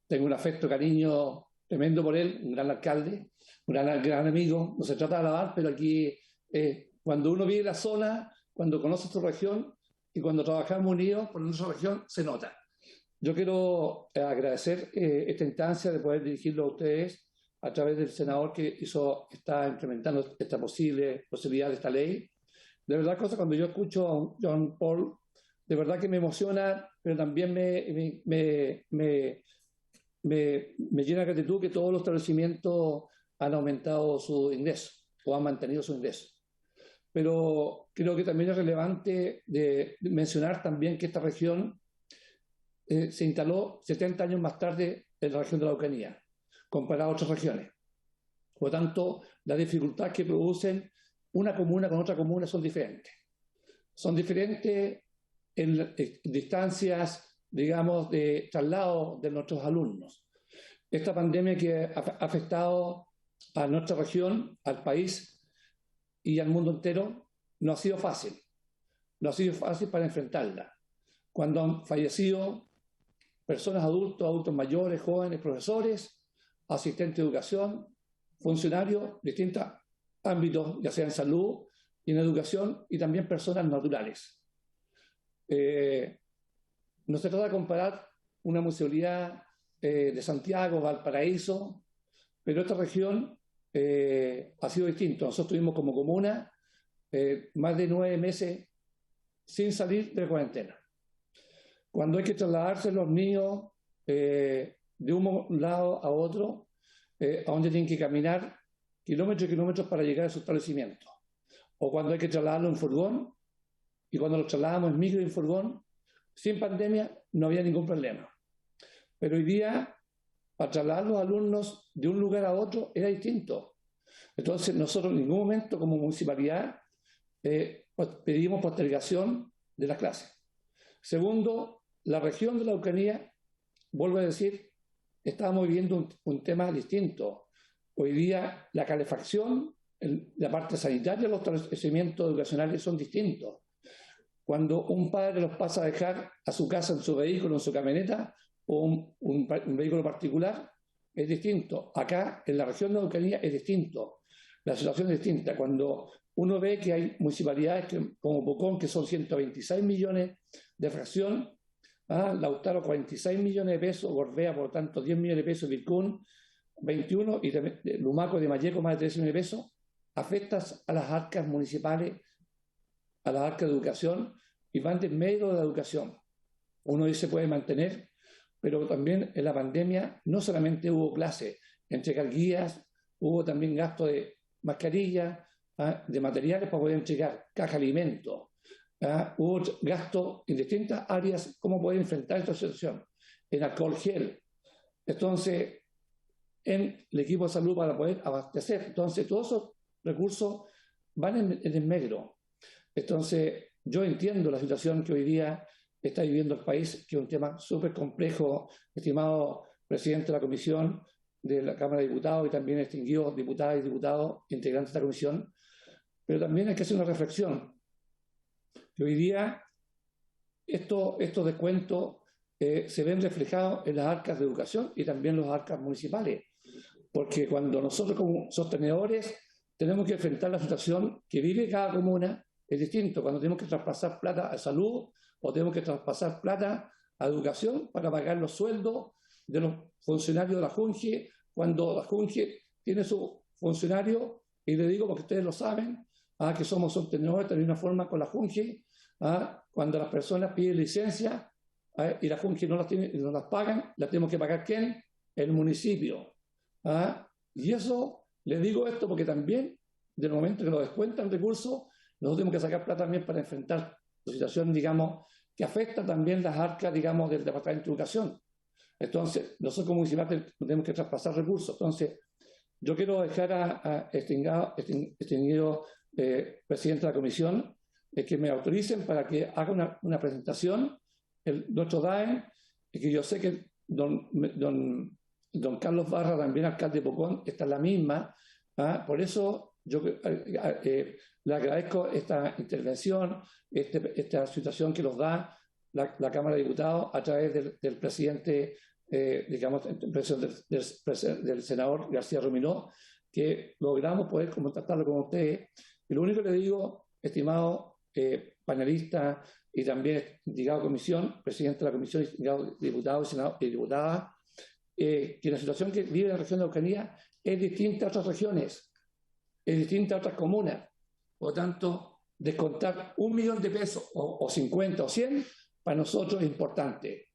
Speaker 7: tengo un afecto, cariño tremendo por él, un gran alcalde, un gran amigo. No se trata de alabar, pero aquí cuando uno vive la zona, cuando conoce su región y cuando trabajamos unidos por nuestra región, se nota. Yo quiero agradecer esta instancia de poder dirigirlo a ustedes a través del senador que está implementando esta posibilidad de esta ley. De verdad, cuando yo escucho a John Paul, de verdad que me emociona, pero también me llena de gratitud que todos los establecimientos han aumentado su ingreso o han mantenido su ingreso. Pero creo que también es relevante de mencionar también que esta región se instaló 70 años más tarde en la región de la Araucanía, comparado a otras regiones. Por lo tanto, las dificultades que producen una comuna con otra comuna son diferentes. Son diferentes en distancias, digamos, de traslado de nuestros alumnos. Esta pandemia que ha afectado a nuestra región, al país y al mundo entero, no ha sido fácil. No ha sido fácil para enfrentarla. Cuando han fallecido personas adultos mayores, jóvenes, profesores, asistentes de educación, funcionarios de distintos ámbitos, ya sea en salud y en educación, y también personas naturales. No se trata de comparar una municipalidad de Santiago, Valparaíso, pero esta región ha sido distinto. Nosotros tuvimos como comuna más de 9 meses sin salir de la cuarentena. Cuando hay que trasladarse los niños de un lado a otro, a donde tienen que caminar kilómetros y kilómetros para llegar a su establecimiento. O cuando hay que trasladarlo en furgón, y cuando los trasladamos en micro y en furgón, sin pandemia no había ningún problema. Pero hoy día, para trasladar los alumnos de un lugar a otro era distinto. Entonces nosotros en ningún momento como municipalidad pedimos postergación de las clases. Segundo, la región de la Araucanía, vuelvo a decir, estábamos viviendo un tema distinto. Hoy día la calefacción, la parte sanitaria, los establecimientos educacionales son distintos. Cuando un padre los pasa a dejar a su casa en su vehículo, en su camioneta o un vehículo particular, es distinto. Acá, en la región de la Araucanía, es distinto. La situación es distinta. Cuando uno ve que hay municipalidades como Pucón, que son 126 millones de fracción, Lautaro 46 millones de pesos, Gorbea, por lo tanto, 10 millones de pesos, Vicuña 21 y Lumaco de Malleco más de 13 millones de pesos, afectas a las arcas municipales, a las arcas de educación y van de medio de la educación. Uno dice se puede mantener, pero también en la pandemia no solamente hubo clases, entregar guías, hubo también gasto de mascarillas, de materiales para poder entregar, caja de alimentos, hubo gasto en distintas áreas, cómo poder enfrentar esta situación, en alcohol gel. Entonces, en el equipo de salud para poder abastecer. Entonces, todos esos recursos van en el negro. Entonces, yo entiendo la situación que hoy día está viviendo el país, que es un tema súper complejo, estimado presidente de la Comisión de la Cámara de Diputados y también distinguidos diputadas y diputados integrantes de esta comisión, pero también hay que hacer una reflexión. Que hoy día estos descuentos se ven reflejados en las arcas de educación y también en las arcas municipales, porque cuando nosotros como sostenedores tenemos que enfrentar la situación que vive cada comuna, es distinto cuando tenemos que traspasar plata a salud o tenemos que traspasar plata a educación para pagar los sueldos de los funcionarios de la JUNGE, cuando la JUNGE tiene su funcionario, y le digo porque ustedes lo saben, que somos sostenedores de la misma forma con la JUNGE, cuando las personas piden licencia y la JUNGE no las pagan, las tenemos que pagar ¿quién? El municipio. Y eso, les digo esto porque también, del momento que nos descuentan recursos, nosotros tenemos que sacar plata también para enfrentar la situación, digamos, que afecta también las arcas, digamos, del Departamento de Educación. Entonces, nosotros como municipal tenemos que traspasar recursos. Entonces, yo quiero dejar a distinguido presidente de la comisión que me autoricen para que haga una presentación, nuestro DAE, y que yo sé que don Carlos Barra, también alcalde de Pucón, está en la misma. Por eso yo le agradezco esta intervención, esta situación que nos da la Cámara de Diputados a través del presidente, digamos, del senador García Ruminó, que logramos poder contactarlo con ustedes. Y lo único que le digo, estimado panelista y también distinguido comisión, presidente de la comisión, distinguido diputados y diputadas, que la situación que vive la región de Araucanía es distinta a otras regiones, es distinta a otras comunas. Por lo tanto, descontar 1 millón de pesos o 50 o 100, para nosotros es importante.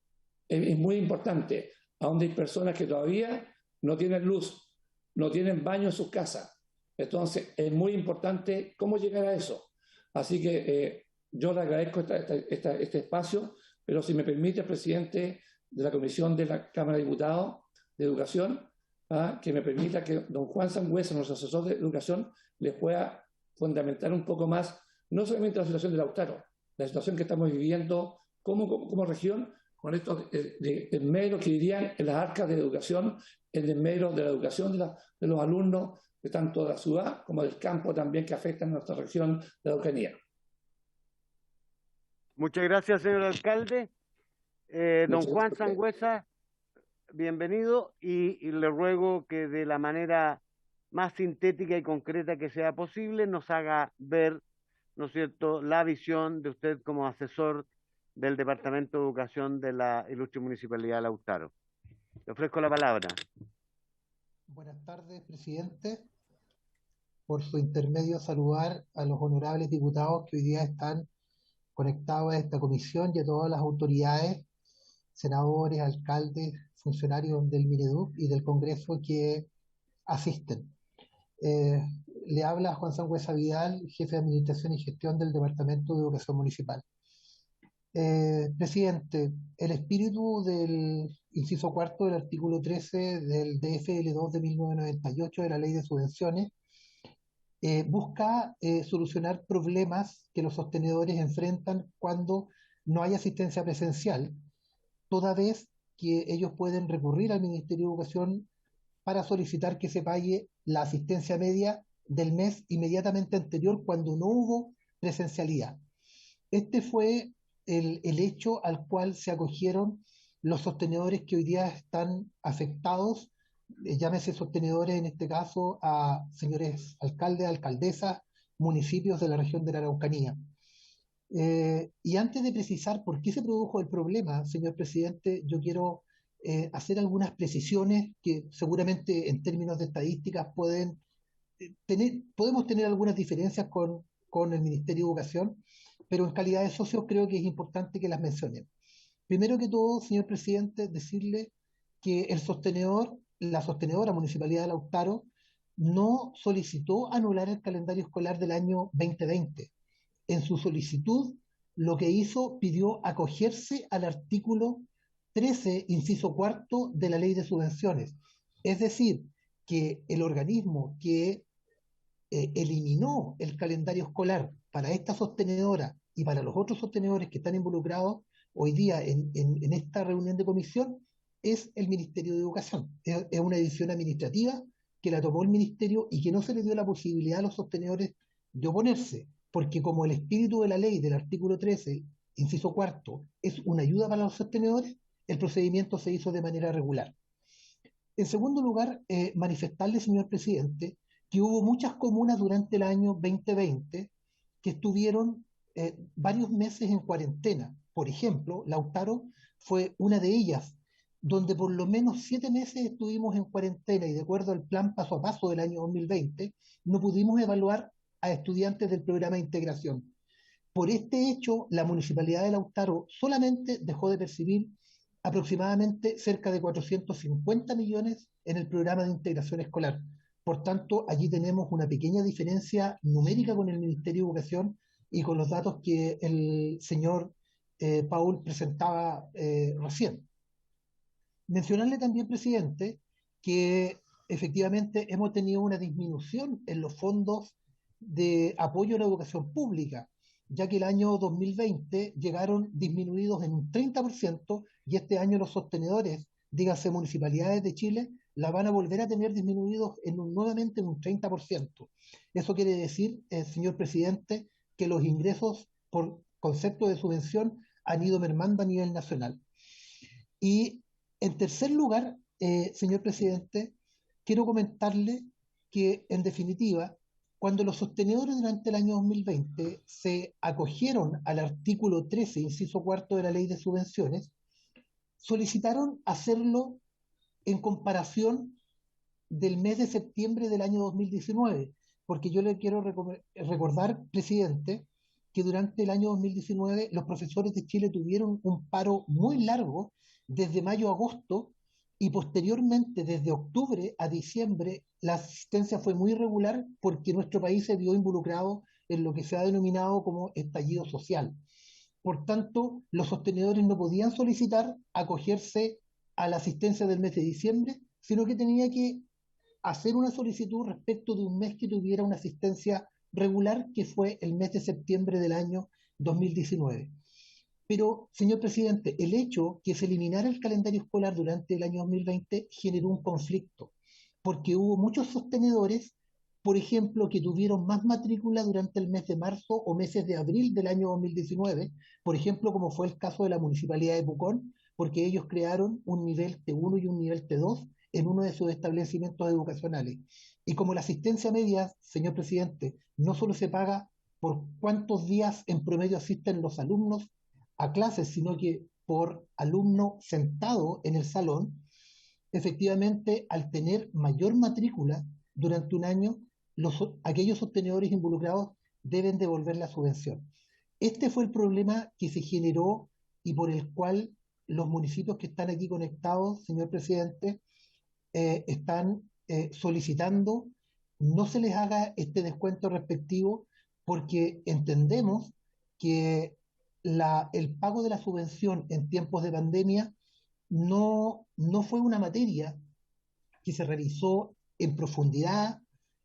Speaker 7: Es muy importante. Aún hay personas que todavía no tienen luz, no tienen baño en sus casas. Entonces, es muy importante cómo llegar a eso. Así que yo le agradezco este espacio, pero si me permite, presidente de la Comisión de la Cámara de Diputados de Educación, que me permita que don Juan Sangüesa, nuestro asesor de Educación, les pueda fundamentar un poco más, no solamente la situación de Lautaro, la situación que estamos viviendo como región, con estos desmedros que dirían en las arcas de la educación, el desmedro de la educación de los alumnos, de tanto de la ciudad como del campo también, que afectan a nuestra región de la Araucanía.
Speaker 1: Muchas gracias, señor alcalde. Don Juan Sangüesa, bienvenido, y le ruego que de la manera más sintética y concreta que sea posible nos haga ver, ¿no es cierto?, la visión de usted como asesor del Departamento de Educación de la ilustre Municipalidad de Lautaro. Le ofrezco la palabra.
Speaker 8: Buenas tardes, presidente. Por su intermedio, saludar a los honorables diputados que hoy día están conectados a esta comisión y a todas las autoridades, senadores, alcaldes, funcionarios del Mineduc y del Congreso que asisten. Le habla Juan Sangüesa Vidal, jefe de Administración y Gestión del Departamento de Educación Municipal. Presidente, el espíritu del inciso cuarto del artículo 13 del DFL2 de 1998 de la Ley de Subvenciones busca solucionar problemas que los sostenedores enfrentan cuando no hay asistencia presencial, toda vez que ellos pueden recurrir al Ministerio de Educación para solicitar que se pague la asistencia media del mes inmediatamente anterior cuando no hubo presencialidad. Este fue el hecho al cual se acogieron los sostenedores que hoy día están afectados, llámese sostenedores en este caso a señores alcaldes, alcaldesas, municipios de la región de la Araucanía. Y antes de precisar por qué se produjo el problema, señor presidente, yo quiero hacer algunas precisiones que seguramente en términos de estadísticas podemos tener algunas diferencias con el Ministerio de Educación, pero en calidad de socios creo que es importante que las mencionen. Primero que todo, señor presidente, decirle que la sostenedora Municipalidad de Lautaro no solicitó anular el calendario escolar del año 2020. En su solicitud, lo que hizo, pidió acogerse al artículo 13, inciso cuarto de la Ley de Subvenciones. Es decir, que el organismo que eliminó el calendario escolar para esta sostenedora y para los otros sostenedores que están involucrados hoy día en esta reunión de comisión es el Ministerio de Educación. Es una decisión administrativa que la tomó el Ministerio y que no se le dio la posibilidad a los sostenedores de oponerse, porque como el espíritu de la ley del artículo 13, inciso cuarto, es una ayuda para los sostenedores, el procedimiento se hizo de manera regular. En segundo lugar, manifestarle, señor presidente, que hubo muchas comunas durante el año 2020 que estuvieron varios meses en cuarentena. Por ejemplo, Lautaro fue una de ellas, donde por lo menos 7 meses estuvimos en cuarentena y de acuerdo al plan paso a paso del año 2020, no pudimos evaluar a estudiantes del programa de integración. Por este hecho, la Municipalidad de Lautaro solamente dejó de percibir aproximadamente cerca de 450 millones en el programa de integración escolar. Por tanto, allí tenemos una pequeña diferencia numérica con el Ministerio de Educación y con los datos que el señor Paul presentaba recién. Mencionarle también, presidente, que efectivamente hemos tenido una disminución en los fondos de apoyo a la educación pública, ya que el año 2020 llegaron disminuidos en un 30% y este año los sostenedores, dígase municipalidades de Chile, la van a volver a tener disminuidos nuevamente en un 30%. Eso quiere decir, señor presidente, que los ingresos por concepto de subvención han ido mermando a nivel nacional. Y en tercer lugar, señor presidente, quiero comentarle que, en definitiva, cuando los sostenedores durante el año 2020 se acogieron al artículo 13, inciso cuarto de la Ley de Subvenciones, solicitaron hacerlo en comparación del mes de septiembre del año 2019, porque yo le quiero recordar, presidente, que durante el año 2019 los profesores de Chile tuvieron un paro muy largo desde mayo a agosto y posteriormente desde octubre a diciembre la asistencia fue muy irregular porque nuestro país se vio involucrado en lo que se ha denominado como estallido social. Por tanto, los sostenedores no podían solicitar acogerse a la asistencia del mes de diciembre, sino que tenía que hacer una solicitud respecto de un mes que tuviera una asistencia regular, que fue el mes de septiembre del año 2019. Pero, señor presidente, el hecho que se eliminara el calendario escolar durante el año 2020 generó un conflicto, porque hubo muchos sostenedores, por ejemplo, que tuvieron más matrícula durante el mes de marzo o meses de abril del año 2019, por ejemplo, como fue el caso de la Municipalidad de Pucón, porque ellos crearon un nivel T1 y un nivel T2 en uno de sus establecimientos educacionales. Y como la asistencia media, señor presidente, no solo se paga por cuántos días en promedio asisten los alumnos a clases, sino que por alumno sentado en el salón, efectivamente, al tener mayor matrícula durante un año, aquellos sostenedores involucrados deben devolver la subvención. Este fue el problema que se generó y por el cual los municipios que están aquí conectados, señor presidente, están solicitando no se les haga este descuento respectivo, porque entendemos que el pago de la subvención en tiempos de pandemia no fue una materia que se revisó en profundidad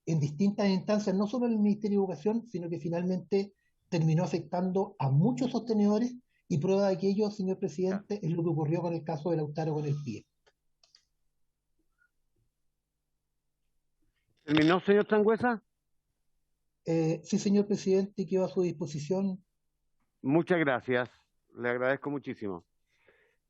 Speaker 8: en distintas instancias, no solo en el Ministerio de Educación, sino que finalmente terminó afectando a muchos sostenedores, y prueba de aquello, señor presidente, es lo que ocurrió con el caso de Lautaro con el PIE.
Speaker 1: ¿Terminó, señor Sangüesa?
Speaker 8: Sí, señor presidente, quedo a su disposición.
Speaker 1: Muchas gracias, le agradezco muchísimo.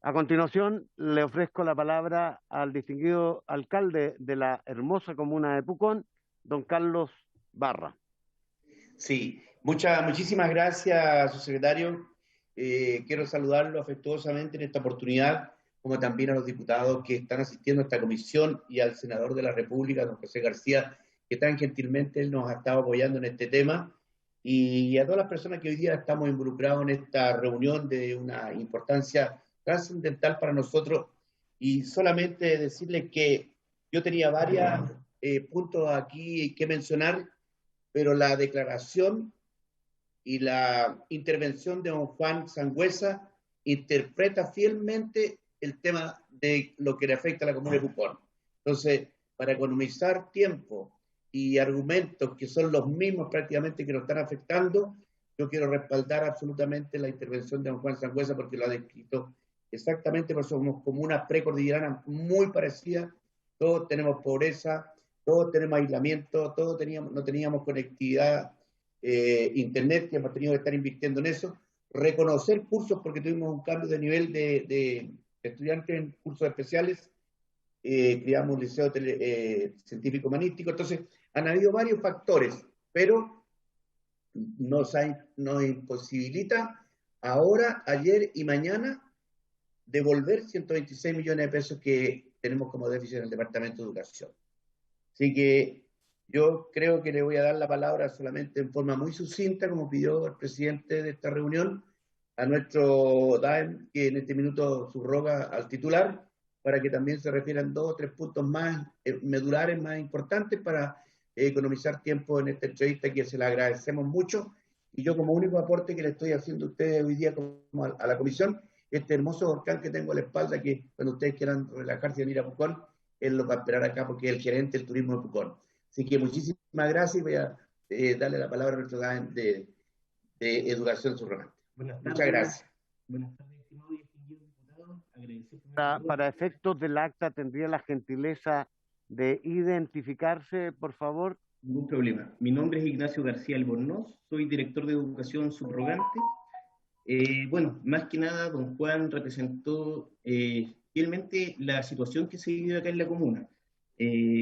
Speaker 1: A continuación, le ofrezco la palabra al distinguido alcalde de la hermosa comuna de Pucón, don Carlos Barra.
Speaker 9: Sí, muchísimas gracias, subsecretario. Quiero saludarlo afectuosamente en esta oportunidad, como también a los diputados que están asistiendo a esta comisión y al senador de la República, don José García, que tan gentilmente él nos ha estado apoyando en este tema, y a todas las personas que hoy día estamos involucrados en esta reunión de una importancia trascendental para nosotros. Y solamente decirles que yo tenía varios puntos aquí que mencionar, pero la declaración y la intervención de don Juan Sangüesa interpreta fielmente el tema de lo que le afecta a la comuna de Pucón. Entonces, para economizar tiempo y argumentos que son los mismos prácticamente que nos están afectando, yo quiero respaldar absolutamente la intervención de don Juan Sangüesa, porque lo ha descrito exactamente, porque somos comunas precordilleranas muy parecidas, todos tenemos pobreza, todos tenemos aislamiento, todos no teníamos conectividad, internet, que hemos tenido que estar invirtiendo en eso, reconocer cursos porque tuvimos un cambio de nivel de estudiantes en cursos especiales, creamos un liceo científico humanístico. Entonces han habido varios factores, pero nos imposibilita ahora, ayer y mañana devolver 126 millones de pesos que tenemos como déficit en el Departamento de Educación. Así que yo creo que le voy a dar la palabra solamente en forma muy sucinta, como pidió el presidente de esta reunión, a nuestro DAEM, que en este minuto subroga al titular, para que también se refieran 2 o 3 puntos más medulares, más importantes, para economizar tiempo en esta entrevista, que se la agradecemos mucho. Y yo, como único aporte que le estoy haciendo a ustedes hoy día como a la comisión, este hermoso volcán que tengo a la espalda, que cuando ustedes quieran relajarse y venir a Pucón, él lo va a esperar acá porque es el gerente del turismo de Pucón. Así que muchísimas gracias y voy a darle la palabra a nuestro de Educación Subrogante. Muchas gracias.
Speaker 10: Buenas tardes, estimado y distinguido diputado. Agradecer
Speaker 1: para efectos del acta, ¿tendría la gentileza de identificarse, por favor?
Speaker 10: Ningún problema. Mi nombre es Ignacio García Albornoz, soy director de Educación Subrogante. Bueno, más que nada, don Juan representó fielmente la situación que se vive acá en la comuna.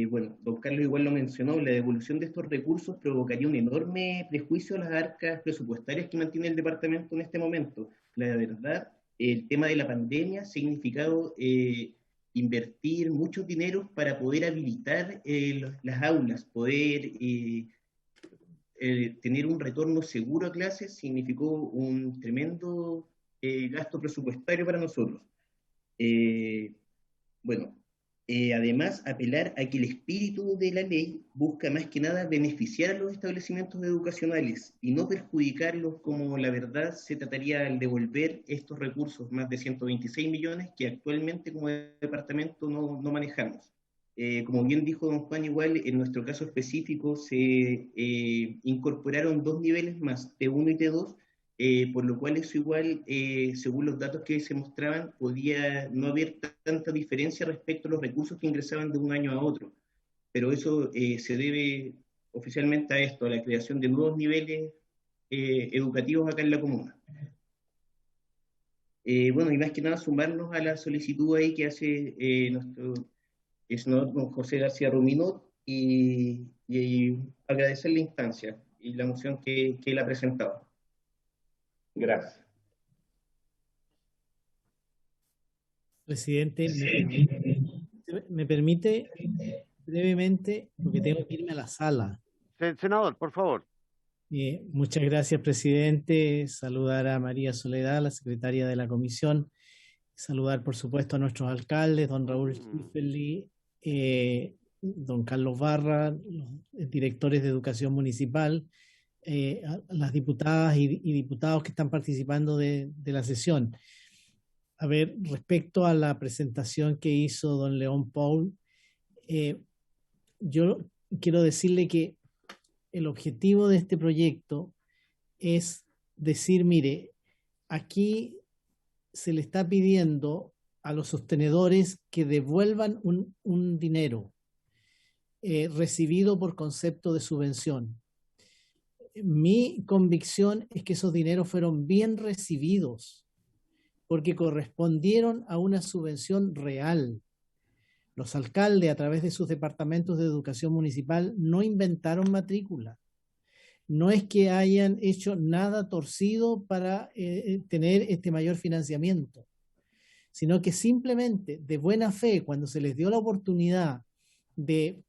Speaker 10: Bueno, don Carlos igual lo mencionó, la devolución de estos recursos provocaría un enorme prejuicio a las arcas presupuestarias que mantiene el departamento en este momento. La verdad, el tema de la pandemia ha significado invertir muchos dineros para poder habilitar las aulas, poder tener un retorno seguro a clases, significó un tremendo gasto presupuestario para nosotros. Bueno, además, apelar a que el espíritu de la ley busca más que nada beneficiar a los establecimientos educacionales y no perjudicarlos, como la verdad se trataría al devolver estos recursos, más de 126 millones, que actualmente como departamento no manejamos. Como bien dijo don Juan, igual en nuestro caso específico se incorporaron 2 niveles más, T1 y T2, por lo cual eso igual, según los datos que se mostraban, podía no haber tanta diferencia respecto a los recursos que ingresaban de un año a otro. Pero eso se debe oficialmente a esto, a la creación de nuevos niveles educativos acá en la comuna. Bueno, y más que nada sumarnos a la solicitud ahí que hace nuestro senador don José García Ruminot y agradecer la instancia y la moción que él ha presentado. Gracias.
Speaker 11: Presidente, ¿me permite brevemente, porque tengo que irme a la sala?
Speaker 1: Senador, por favor.
Speaker 11: Muchas gracias, presidente. Saludar a María Soledad, la secretaria de la comisión. Saludar, por supuesto, a nuestros alcaldes, don Raúl Schifferli, don Carlos Barra, los directores de educación municipal, a las diputadas y diputados que están participando de la sesión. A ver, respecto a la presentación que hizo don León Paul, yo quiero decirle que el objetivo de este proyecto es decir, mire, aquí se le está pidiendo a los sostenedores que devuelvan un dinero recibido por concepto de subvención. Mi convicción es que esos dineros fueron bien recibidos porque correspondieron a una subvención real. Los alcaldes, a través de sus departamentos de educación municipal, no inventaron matrícula. No es que hayan hecho nada torcido para tener este mayor financiamiento, sino que simplemente, de buena fe, cuando se les dio la oportunidad de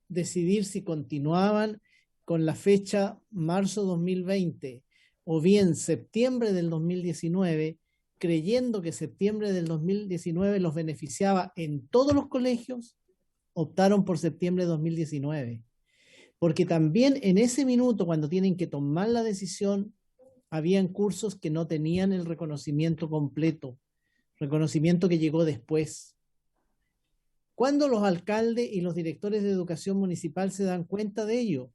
Speaker 11: decidir si continuaban con la fecha marzo 2020 o bien septiembre del 2019, creyendo que septiembre del 2019 los beneficiaba en todos los colegios, optaron por septiembre de 2019. Porque también en ese minuto, cuando tienen que tomar la decisión, habían cursos que no tenían el reconocimiento completo, reconocimiento que llegó después. ¿Cuándo los alcaldes y los directores de educación municipal se dan cuenta de ello?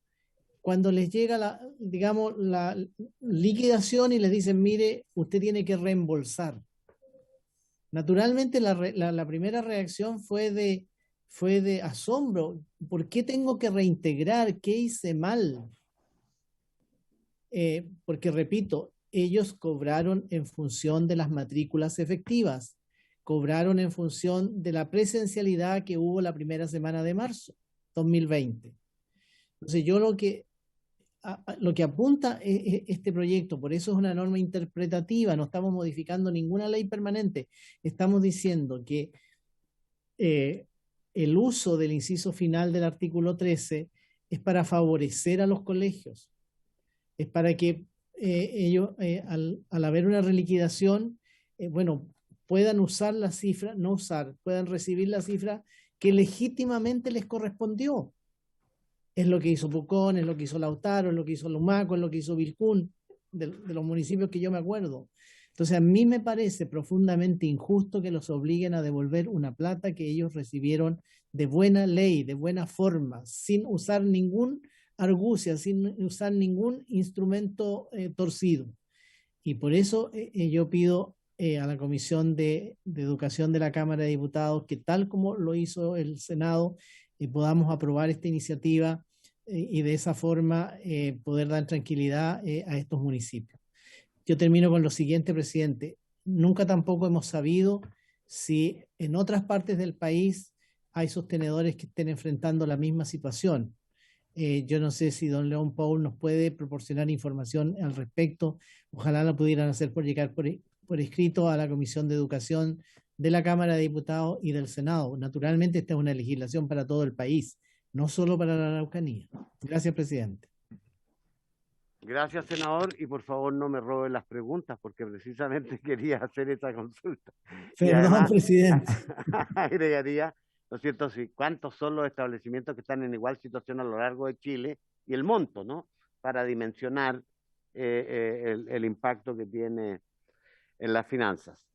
Speaker 11: Cuando les llega la liquidación y les dicen, mire, usted tiene que reembolsar. Naturalmente la primera reacción fue de asombro. ¿Por qué tengo que reintegrar? ¿Qué hice mal? Porque, repito, ellos cobraron en función de las matrículas efectivas, cobraron en función de la presencialidad que hubo la primera semana de marzo 2020. Entonces, yo lo que apunta este proyecto, por eso es una norma interpretativa, no estamos modificando ninguna ley permanente, estamos diciendo que el uso del inciso final del artículo 13 es para favorecer a los colegios, es para que ellos, al haber una reliquidación, bueno, puedan usar la cifra, no usar, puedan recibir la cifra que legítimamente les correspondió. Es lo que hizo Pucón, es lo que hizo Lautaro, es lo que hizo Lumaco, es lo que hizo Vilcún, de los municipios que yo me acuerdo. Entonces, a mí me parece profundamente injusto que los obliguen a devolver una plata que ellos recibieron de buena ley, de buena forma, sin usar ningún argucia, sin usar ningún instrumento torcido. Y por eso yo pido a la Comisión de Educación de la Cámara de Diputados que, tal como lo hizo el Senado, podamos aprobar esta iniciativa y de esa forma poder dar tranquilidad a estos municipios. Yo termino con lo siguiente, presidente. Nunca tampoco hemos sabido si en otras partes del país hay sostenedores que estén enfrentando la misma situación. Yo no sé si don León Paul nos puede proporcionar información al respecto. Ojalá la pudieran hacer llegar por escrito a la Comisión de Educación de la Cámara de Diputados y del Senado. Naturalmente, esta es una legislación para todo el país, no solo para la Araucanía. Gracias, presidente.
Speaker 1: Gracias, senador, y por favor no me roben las preguntas, porque precisamente quería hacer esa consulta.
Speaker 11: Perdón, además, presidente.
Speaker 1: Agregaría, ¿no es cierto? Sí, ¿cuántos son los establecimientos que están en igual situación a lo largo de Chile? Y el monto, ¿no? Para dimensionar el impacto que tiene en las finanzas.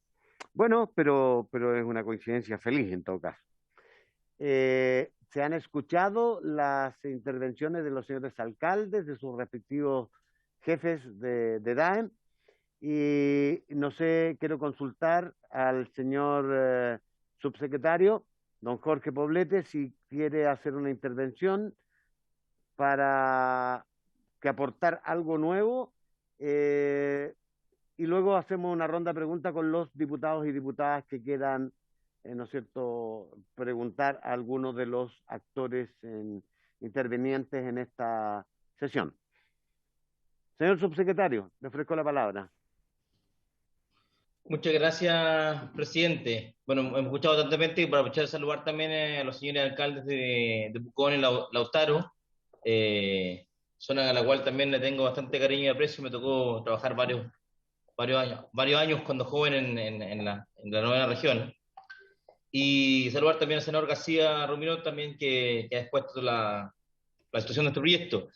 Speaker 1: Bueno, pero es una coincidencia feliz en todo caso. Se han escuchado las intervenciones de los señores alcaldes, de sus respectivos jefes de DAEM, y no sé, quiero consultar al señor subsecretario, don Jorge Poblete, si quiere hacer una intervención para que aportar algo nuevo, y luego hacemos una ronda de preguntas con los diputados y diputadas que quieran, ¿no es cierto?, preguntar a algunos de los actores intervenientes en esta sesión. Señor subsecretario, le ofrezco la palabra.
Speaker 12: Muchas gracias, presidente. Bueno, hemos escuchado atentamente y para aprovechar de saludar también a los señores alcaldes de Pucón y Lautaro, zona a la cual también le tengo bastante cariño y aprecio. Me tocó trabajar varios años cuando joven en la novena región. Y saludar también al senador García Ruminó también que ha expuesto la situación de este proyecto.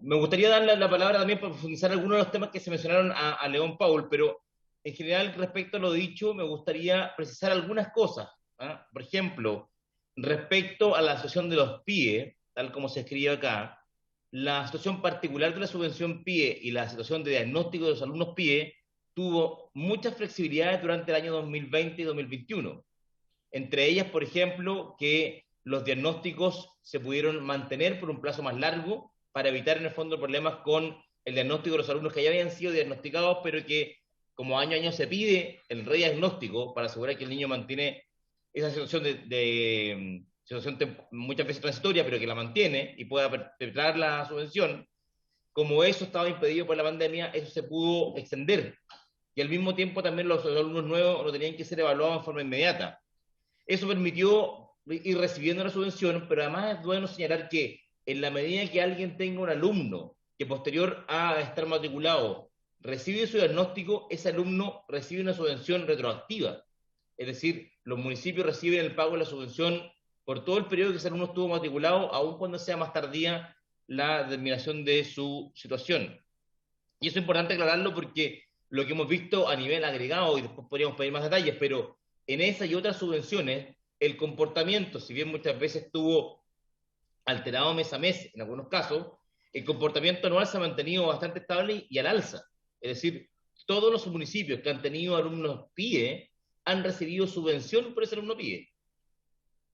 Speaker 12: Me gustaría darle la palabra también para profundizar algunos de los temas que se mencionaron a León Paul, pero en general respecto a lo dicho me gustaría precisar algunas cosas. Por ejemplo, respecto a la situación de los PIE, tal como se escribe acá, la situación particular de la subvención PIE y la situación de diagnóstico de los alumnos PIE tuvo muchas flexibilidades durante el año 2020 y 2021. Entre ellas, por ejemplo, que los diagnósticos se pudieron mantener por un plazo más largo para evitar en el fondo problemas con el diagnóstico de los alumnos que ya habían sido diagnosticados, pero que como año a año se pide el rediagnóstico para asegurar que el niño mantiene esa situación situación muchas veces transitoria, pero que la mantiene y pueda perpetrar la subvención. Como eso estaba impedido por la pandemia, eso se pudo extender. Y al mismo tiempo también los alumnos nuevos no tenían que ser evaluados en forma inmediata. Eso permitió ir recibiendo la subvención, pero además es bueno señalar que en la medida que alguien tenga un alumno que posterior a estar matriculado recibe su diagnóstico, ese alumno recibe una subvención retroactiva. Es decir, los municipios reciben el pago de la subvención por todo el periodo que ese alumno estuvo matriculado, aun cuando sea más tardía la determinación de su situación. Y eso es importante aclararlo porque lo que hemos visto a nivel agregado, y después podríamos pedir más detalles, pero en esa y otras subvenciones, el comportamiento, si bien muchas veces estuvo alterado mes a mes, en algunos casos, el comportamiento anual se ha mantenido bastante estable y al alza. Es decir, todos los municipios que han tenido alumnos PIE han recibido subvención por ese alumno PIE.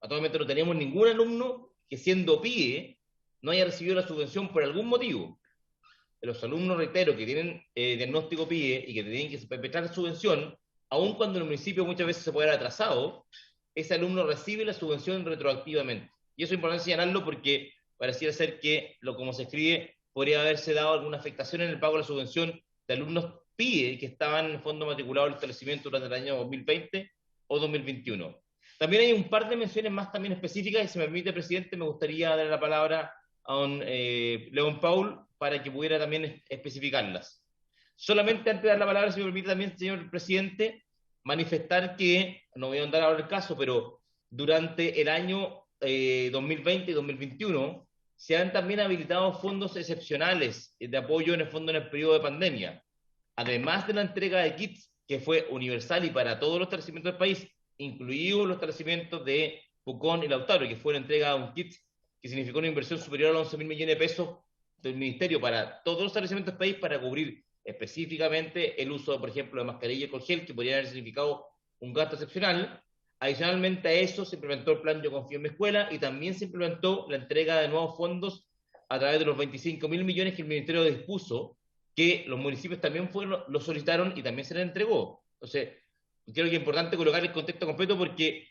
Speaker 12: Actualmente no tenemos ningún alumno que siendo PIE no haya recibido la subvención por algún motivo. Los alumnos, reitero, que tienen diagnóstico PIE y que tienen que perpetrar subvención, aun cuando el municipio muchas veces se puede haber atrasado, ese alumno recibe la subvención retroactivamente. Y eso es importante señalarlo porque pareciera ser que, como se escribe, podría haberse dado alguna afectación en el pago de la subvención de alumnos PIE que estaban en fondo matriculado en el establecimiento durante el año 2020 o 2021. También hay un par de menciones más también específicas, y si me permite, presidente, me gustaría darle la palabra a don León Paul para que pudiera también especificarlas. Solamente antes de dar la palabra, si me permite también, señor presidente, manifestar que, no voy a andar ahora el caso, pero durante el año 2020 y 2021 se han también habilitado fondos excepcionales de apoyo en el fondo en el periodo de pandemia. además de la entrega de kits, que fue universal y para todos los establecimientos del país, incluidos los establecimientos de Pucón y Lautaro, que fue la entrega de un kit que significó una inversión superior a los 11.000 millones de pesos del Ministerio para todos los establecimientos del país para cubrir específicamente el uso, por ejemplo, de mascarilla con gel, que podría haber significado un gasto excepcional. Adicionalmente a eso se implementó el plan Yo Confío en mi Escuela y también se implementó la entrega de nuevos fondos a través de los 25.000 millones que el Ministerio dispuso, que los municipios también lo solicitaron y también se les entregó. Entonces, creo que es importante colocar el contexto completo porque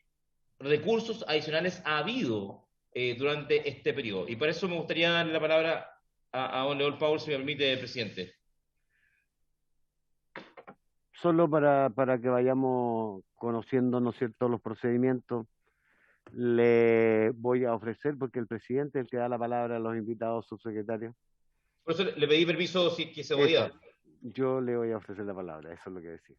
Speaker 12: recursos adicionales ha habido durante este periodo. Y para eso me gustaría darle la palabra a don León Paul, si me permite, presidente.
Speaker 1: Solo para que vayamos conociendo, ¿no es cierto?, los procedimientos, le voy a ofrecer, porque el presidente es el que da la palabra a los invitados subsecretarios.
Speaker 12: Por eso le pedí permiso si que se podía.
Speaker 1: Yo le voy a ofrecer la palabra, eso es lo que decía.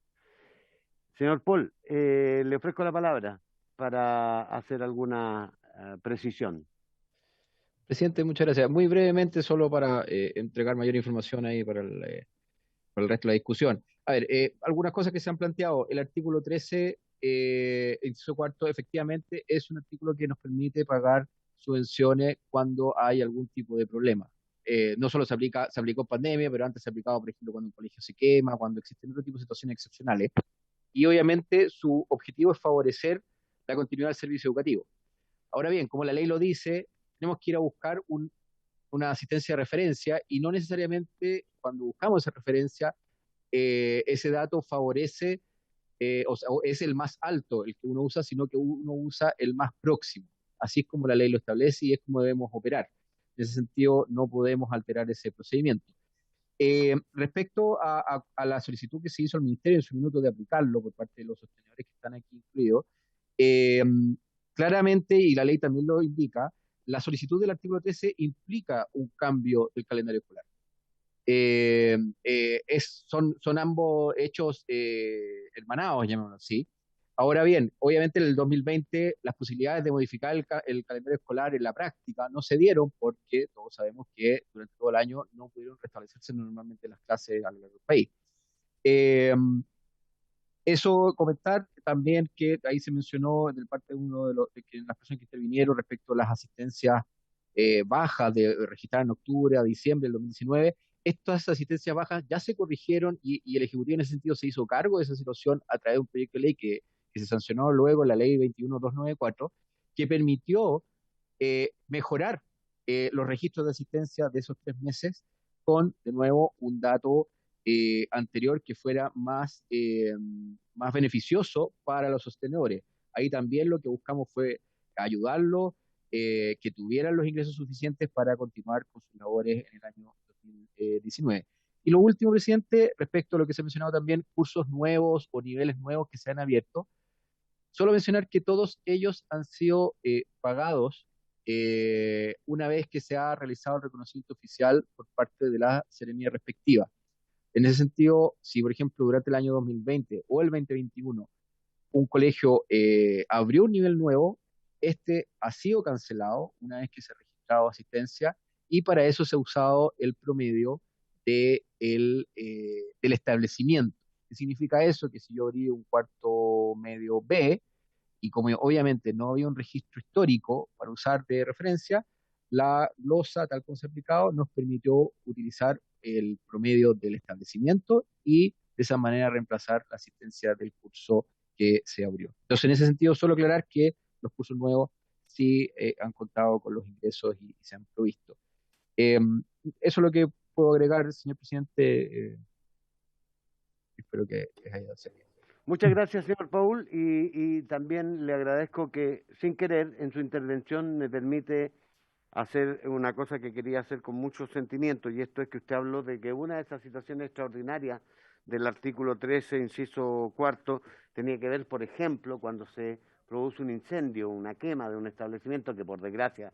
Speaker 1: Señor Paul, le ofrezco la palabra para hacer alguna precisión.
Speaker 6: Presidente, muchas gracias. Muy brevemente, solo para entregar mayor información ahí para el resto de la discusión. A ver, algunas cosas que se han planteado. El artículo 13, inciso cuarto, efectivamente es un artículo que nos permite pagar subvenciones cuando hay algún tipo de problema. No solo se aplicó en pandemia, pero antes se ha aplicado, por ejemplo, cuando un colegio se quema, cuando existen otro tipo de situaciones excepcionales. Y obviamente su objetivo es favorecer la continuidad del servicio educativo. Ahora bien, como la ley lo dice, tenemos que ir a buscar una asistencia de referencia y no necesariamente cuando buscamos esa referencia, ese dato favorece, o sea, es el más alto el que uno usa, sino que uno usa el más próximo. Así es como la ley lo establece y es como debemos operar. En ese sentido, no podemos alterar ese procedimiento. Respecto a la solicitud que se hizo al Ministerio en su minuto de aplicarlo por parte de los sostenedores que están aquí incluidos, claramente, y la ley también lo indica, la solicitud del artículo 13 implica un cambio del calendario escolar. Son ambos hechos hermanados, llamémoslo así. Ahora bien, obviamente en el 2020 las posibilidades de modificar el calendario escolar en la práctica no se dieron porque todos sabemos que durante todo el año no pudieron restablecerse normalmente las clases a lo largo del país. Eso comentar también que ahí se mencionó de parte de uno de las personas que intervinieron respecto a las asistencias bajas registradas en octubre a diciembre del 2019. Estas asistencias bajas ya se corrigieron y el Ejecutivo en ese sentido se hizo cargo de esa situación a través de un proyecto de ley que se sancionó luego en la ley 21.294, que permitió mejorar los registros de asistencia de esos 3 meses con, de nuevo, un dato anterior que fuera más beneficioso para los sostenedores. Ahí también lo que buscamos fue ayudarlos, que tuvieran los ingresos suficientes para continuar con sus labores en el año 2019. Y lo último, presidente, respecto a lo que se ha mencionado también, cursos nuevos o niveles nuevos que se han abierto, solo mencionar que todos ellos han sido pagados una vez que se ha realizado el reconocimiento oficial por parte de la seremía respectiva. En ese sentido, si por ejemplo durante el año 2020 o el 2021 un colegio abrió un nivel nuevo, este ha sido cancelado una vez que se ha registrado asistencia y para eso se ha usado el promedio del establecimiento. ¿Qué significa eso? Que si yo abrí un cuarto medio B y como obviamente no había un registro histórico para usar de referencia, la glosa tal como se ha aplicado nos permitió utilizar el promedio del establecimiento y de esa manera reemplazar la asistencia del curso que se abrió. Entonces, en ese sentido, solo aclarar que los cursos nuevos sí han contado con los ingresos y se han provisto. Eso es lo que puedo agregar, señor presidente. Espero que les haya servido.
Speaker 1: Muchas gracias, señor Paul, y también le agradezco que, sin querer, en su intervención me permite hacer una cosa que quería hacer con mucho sentimiento, y esto es que usted habló de que una de esas situaciones extraordinarias del artículo 13, inciso cuarto, tenía que ver, por ejemplo, cuando se produce un incendio, una quema de un establecimiento que, por desgracia,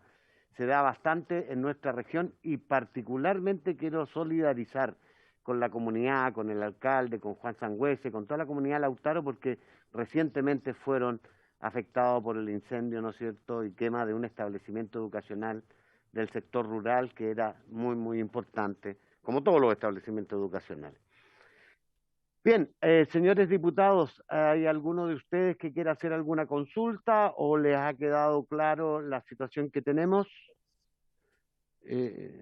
Speaker 1: se da bastante en nuestra región, y particularmente quiero solidarizar con la comunidad, con el alcalde, con Juan Sangüese, con toda la comunidad de Lautaro, porque recientemente fueron afectados por el incendio, ¿no es cierto?, y quema de un establecimiento educacional del sector rural que era muy, muy importante, como todos los establecimientos educacionales. Bien, señores diputados, ¿hay alguno de ustedes que quiera hacer alguna consulta o les ha quedado claro la situación que tenemos?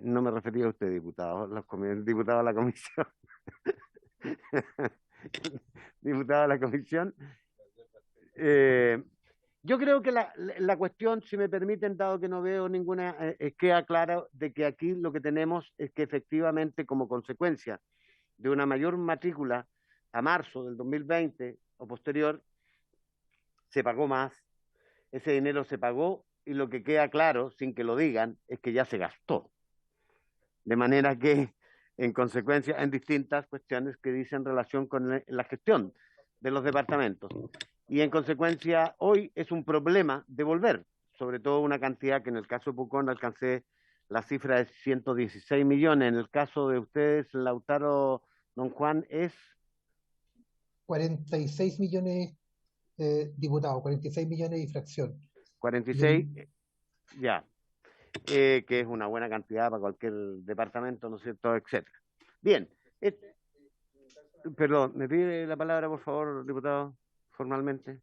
Speaker 1: No me refería a usted, diputado, diputado de la comisión. Diputado de la comisión. Yo creo que la cuestión, si me permiten, dado que no veo ninguna, queda claro de que aquí lo que tenemos es que efectivamente, como consecuencia de una mayor matrícula a marzo del 2020 o posterior, se pagó más, ese dinero se pagó y lo que queda claro, sin que lo digan, es que ya se gastó. De manera que, en consecuencia, en distintas cuestiones que dicen relación con la gestión de los departamentos. Y en consecuencia, hoy es un problema devolver, sobre todo una cantidad que en el caso de Pucón alcancé la cifra de 116 millones. En el caso de ustedes, Lautaro, don Juan, es
Speaker 8: 46 millones, diputado, 46 millones y fracción.
Speaker 1: 46, ya, que es una buena cantidad para cualquier departamento, ¿no es cierto?, etcétera. Bien, perdón, ¿me pide la palabra, por favor, diputado, formalmente?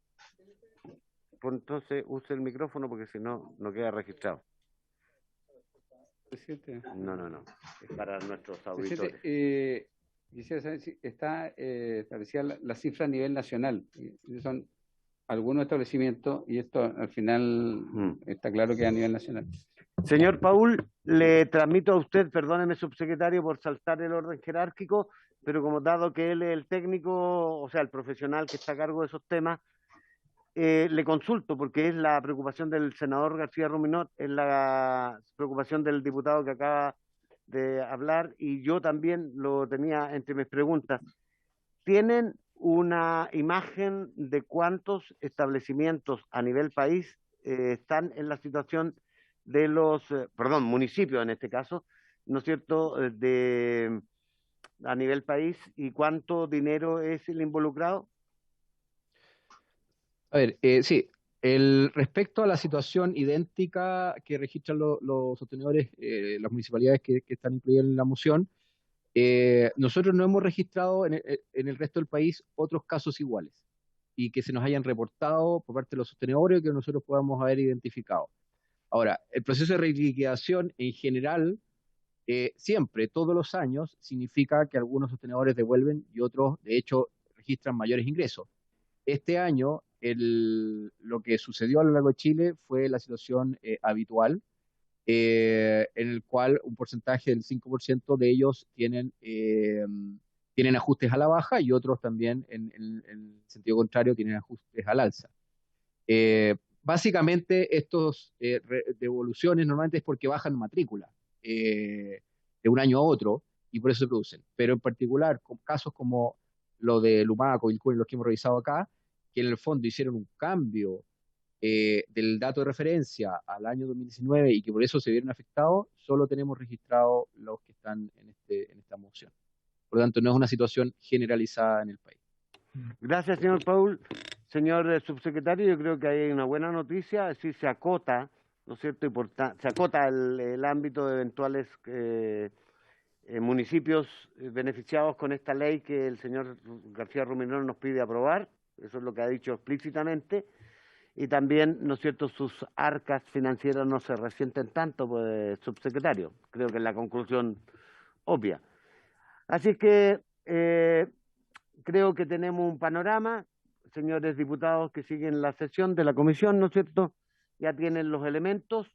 Speaker 1: Pues entonces use el micrófono porque si no, no queda registrado.
Speaker 13: Presidente.
Speaker 1: No, es para nuestros auditores.
Speaker 13: Quisiera saber si está establecida la cifra a nivel nacional. Son algunos establecimientos y esto al final está claro que es a nivel nacional.
Speaker 1: Señor Paul, le transmito a usted, perdóneme, subsecretario, por saltar el orden jerárquico, pero como dado que él es el técnico, o sea, el profesional que está a cargo de esos temas, le consulto, porque es la preocupación del senador García Ruminot, es la preocupación del diputado que acaba de hablar, y yo también lo tenía entre mis preguntas. ¿Tienen una imagen de cuántos establecimientos a nivel país están en la situación de los, municipios en este caso, ¿no es cierto?, a nivel país, y cuánto dinero es el involucrado?
Speaker 6: A ver, sí, respecto a la situación idéntica que registran los sostenedores, las municipalidades que están incluidas en la moción, nosotros no hemos registrado en el resto del país otros casos iguales y que se nos hayan reportado por parte de los sostenedores o que nosotros podamos haber identificado. Ahora, el proceso de reliquidación en general, siempre, todos los años, significa que algunos sostenedores devuelven y otros, de hecho, registran mayores ingresos. Este año, lo que sucedió a lo largo de Chile fue la situación habitual, en el cual un porcentaje del 5% de ellos tienen ajustes a la baja y otros también, en el sentido contrario, tienen ajustes al alza. Básicamente, estos devoluciones normalmente es porque bajan matrícula de un año a otro y por eso se producen. Pero en particular, con casos como lo de Lumaco y los que hemos revisado acá, que en el fondo hicieron un cambio del dato de referencia al año 2019 y que por eso se vieron afectados, solo tenemos registrados los que están en esta moción. Por lo tanto, no es una situación generalizada en el país.
Speaker 1: Gracias, señor Paul. Señor subsecretario, yo creo que hay una buena noticia, es decir, se acota, ¿no es cierto?, se acota el ámbito de eventuales municipios beneficiados con esta ley que el señor García Ruminot nos pide aprobar, eso es lo que ha dicho explícitamente, y también, ¿no es cierto?, sus arcas financieras no se resienten tanto, pues, subsecretario. Creo que es la conclusión obvia. Así que creo que tenemos un panorama. Señores diputados que siguen la sesión de la comisión, ¿no es cierto?, ya tienen los elementos.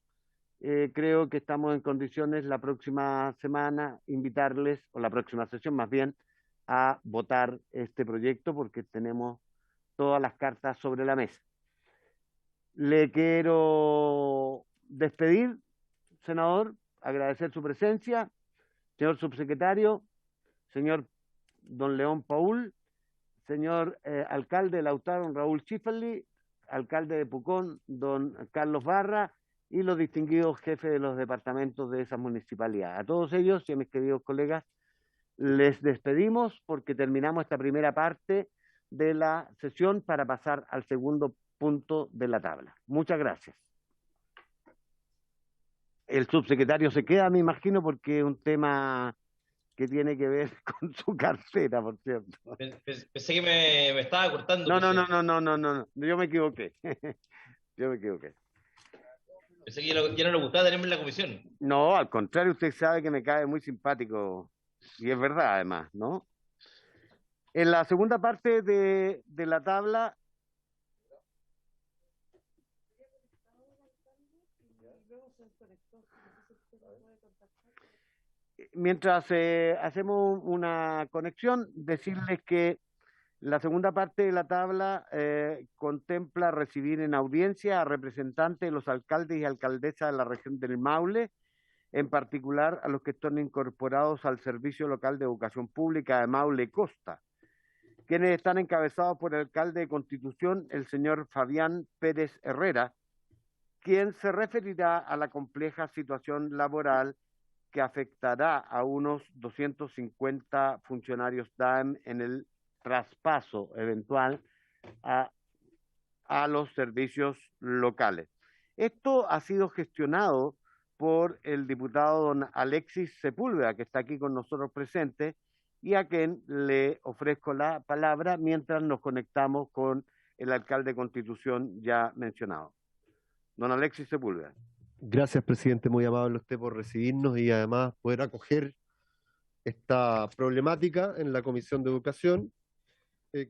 Speaker 1: Creo que estamos en condiciones la próxima semana invitarles, o la próxima sesión más bien, a votar este proyecto porque tenemos todas las cartas sobre la mesa. Le quiero despedir, senador, agradecer su presencia, señor subsecretario, señor don León Paul, señor alcalde de Lautaro, don Raúl Schifferli, alcalde de Pucón, don Carlos Barra, y los distinguidos jefes de los departamentos de esa municipalidad. A todos ellos y a mis queridos colegas, les despedimos porque terminamos esta primera parte de la sesión para pasar al segundo punto de la tabla. Muchas gracias. El subsecretario se queda, me imagino, porque es un tema que tiene que ver con su cartera, por cierto.
Speaker 12: Pensé que me estaba cortando.
Speaker 1: No, yo me equivoqué. Yo me equivoqué.
Speaker 12: Pensé que ya no le gustaba tenerme en la comisión.
Speaker 1: No, al contrario, usted sabe que me cae muy simpático, y es verdad además, ¿no? En la segunda parte de la tabla, mientras hacemos una conexión, decirles que la segunda parte de la tabla contempla recibir en audiencia a representantes de los alcaldes y alcaldesas de la región del Maule, en particular a los que están incorporados al Servicio Local de Educación Pública de Maule Costa, quienes están encabezados por el alcalde de Constitución, el señor Fabián Pérez Herrera, quien se referirá a la compleja situación laboral que afectará a unos 250 funcionarios DAEM en el traspaso eventual a los servicios locales. Esto ha sido gestionado por el diputado don Alexis Sepúlveda, que está aquí con nosotros presente, y a quien le ofrezco la palabra mientras nos conectamos con el alcalde de Constitución ya mencionado. Don Alexis Sepúlveda.
Speaker 14: Gracias, presidente, muy amable usted por recibirnos y además poder acoger esta problemática en la Comisión de Educación.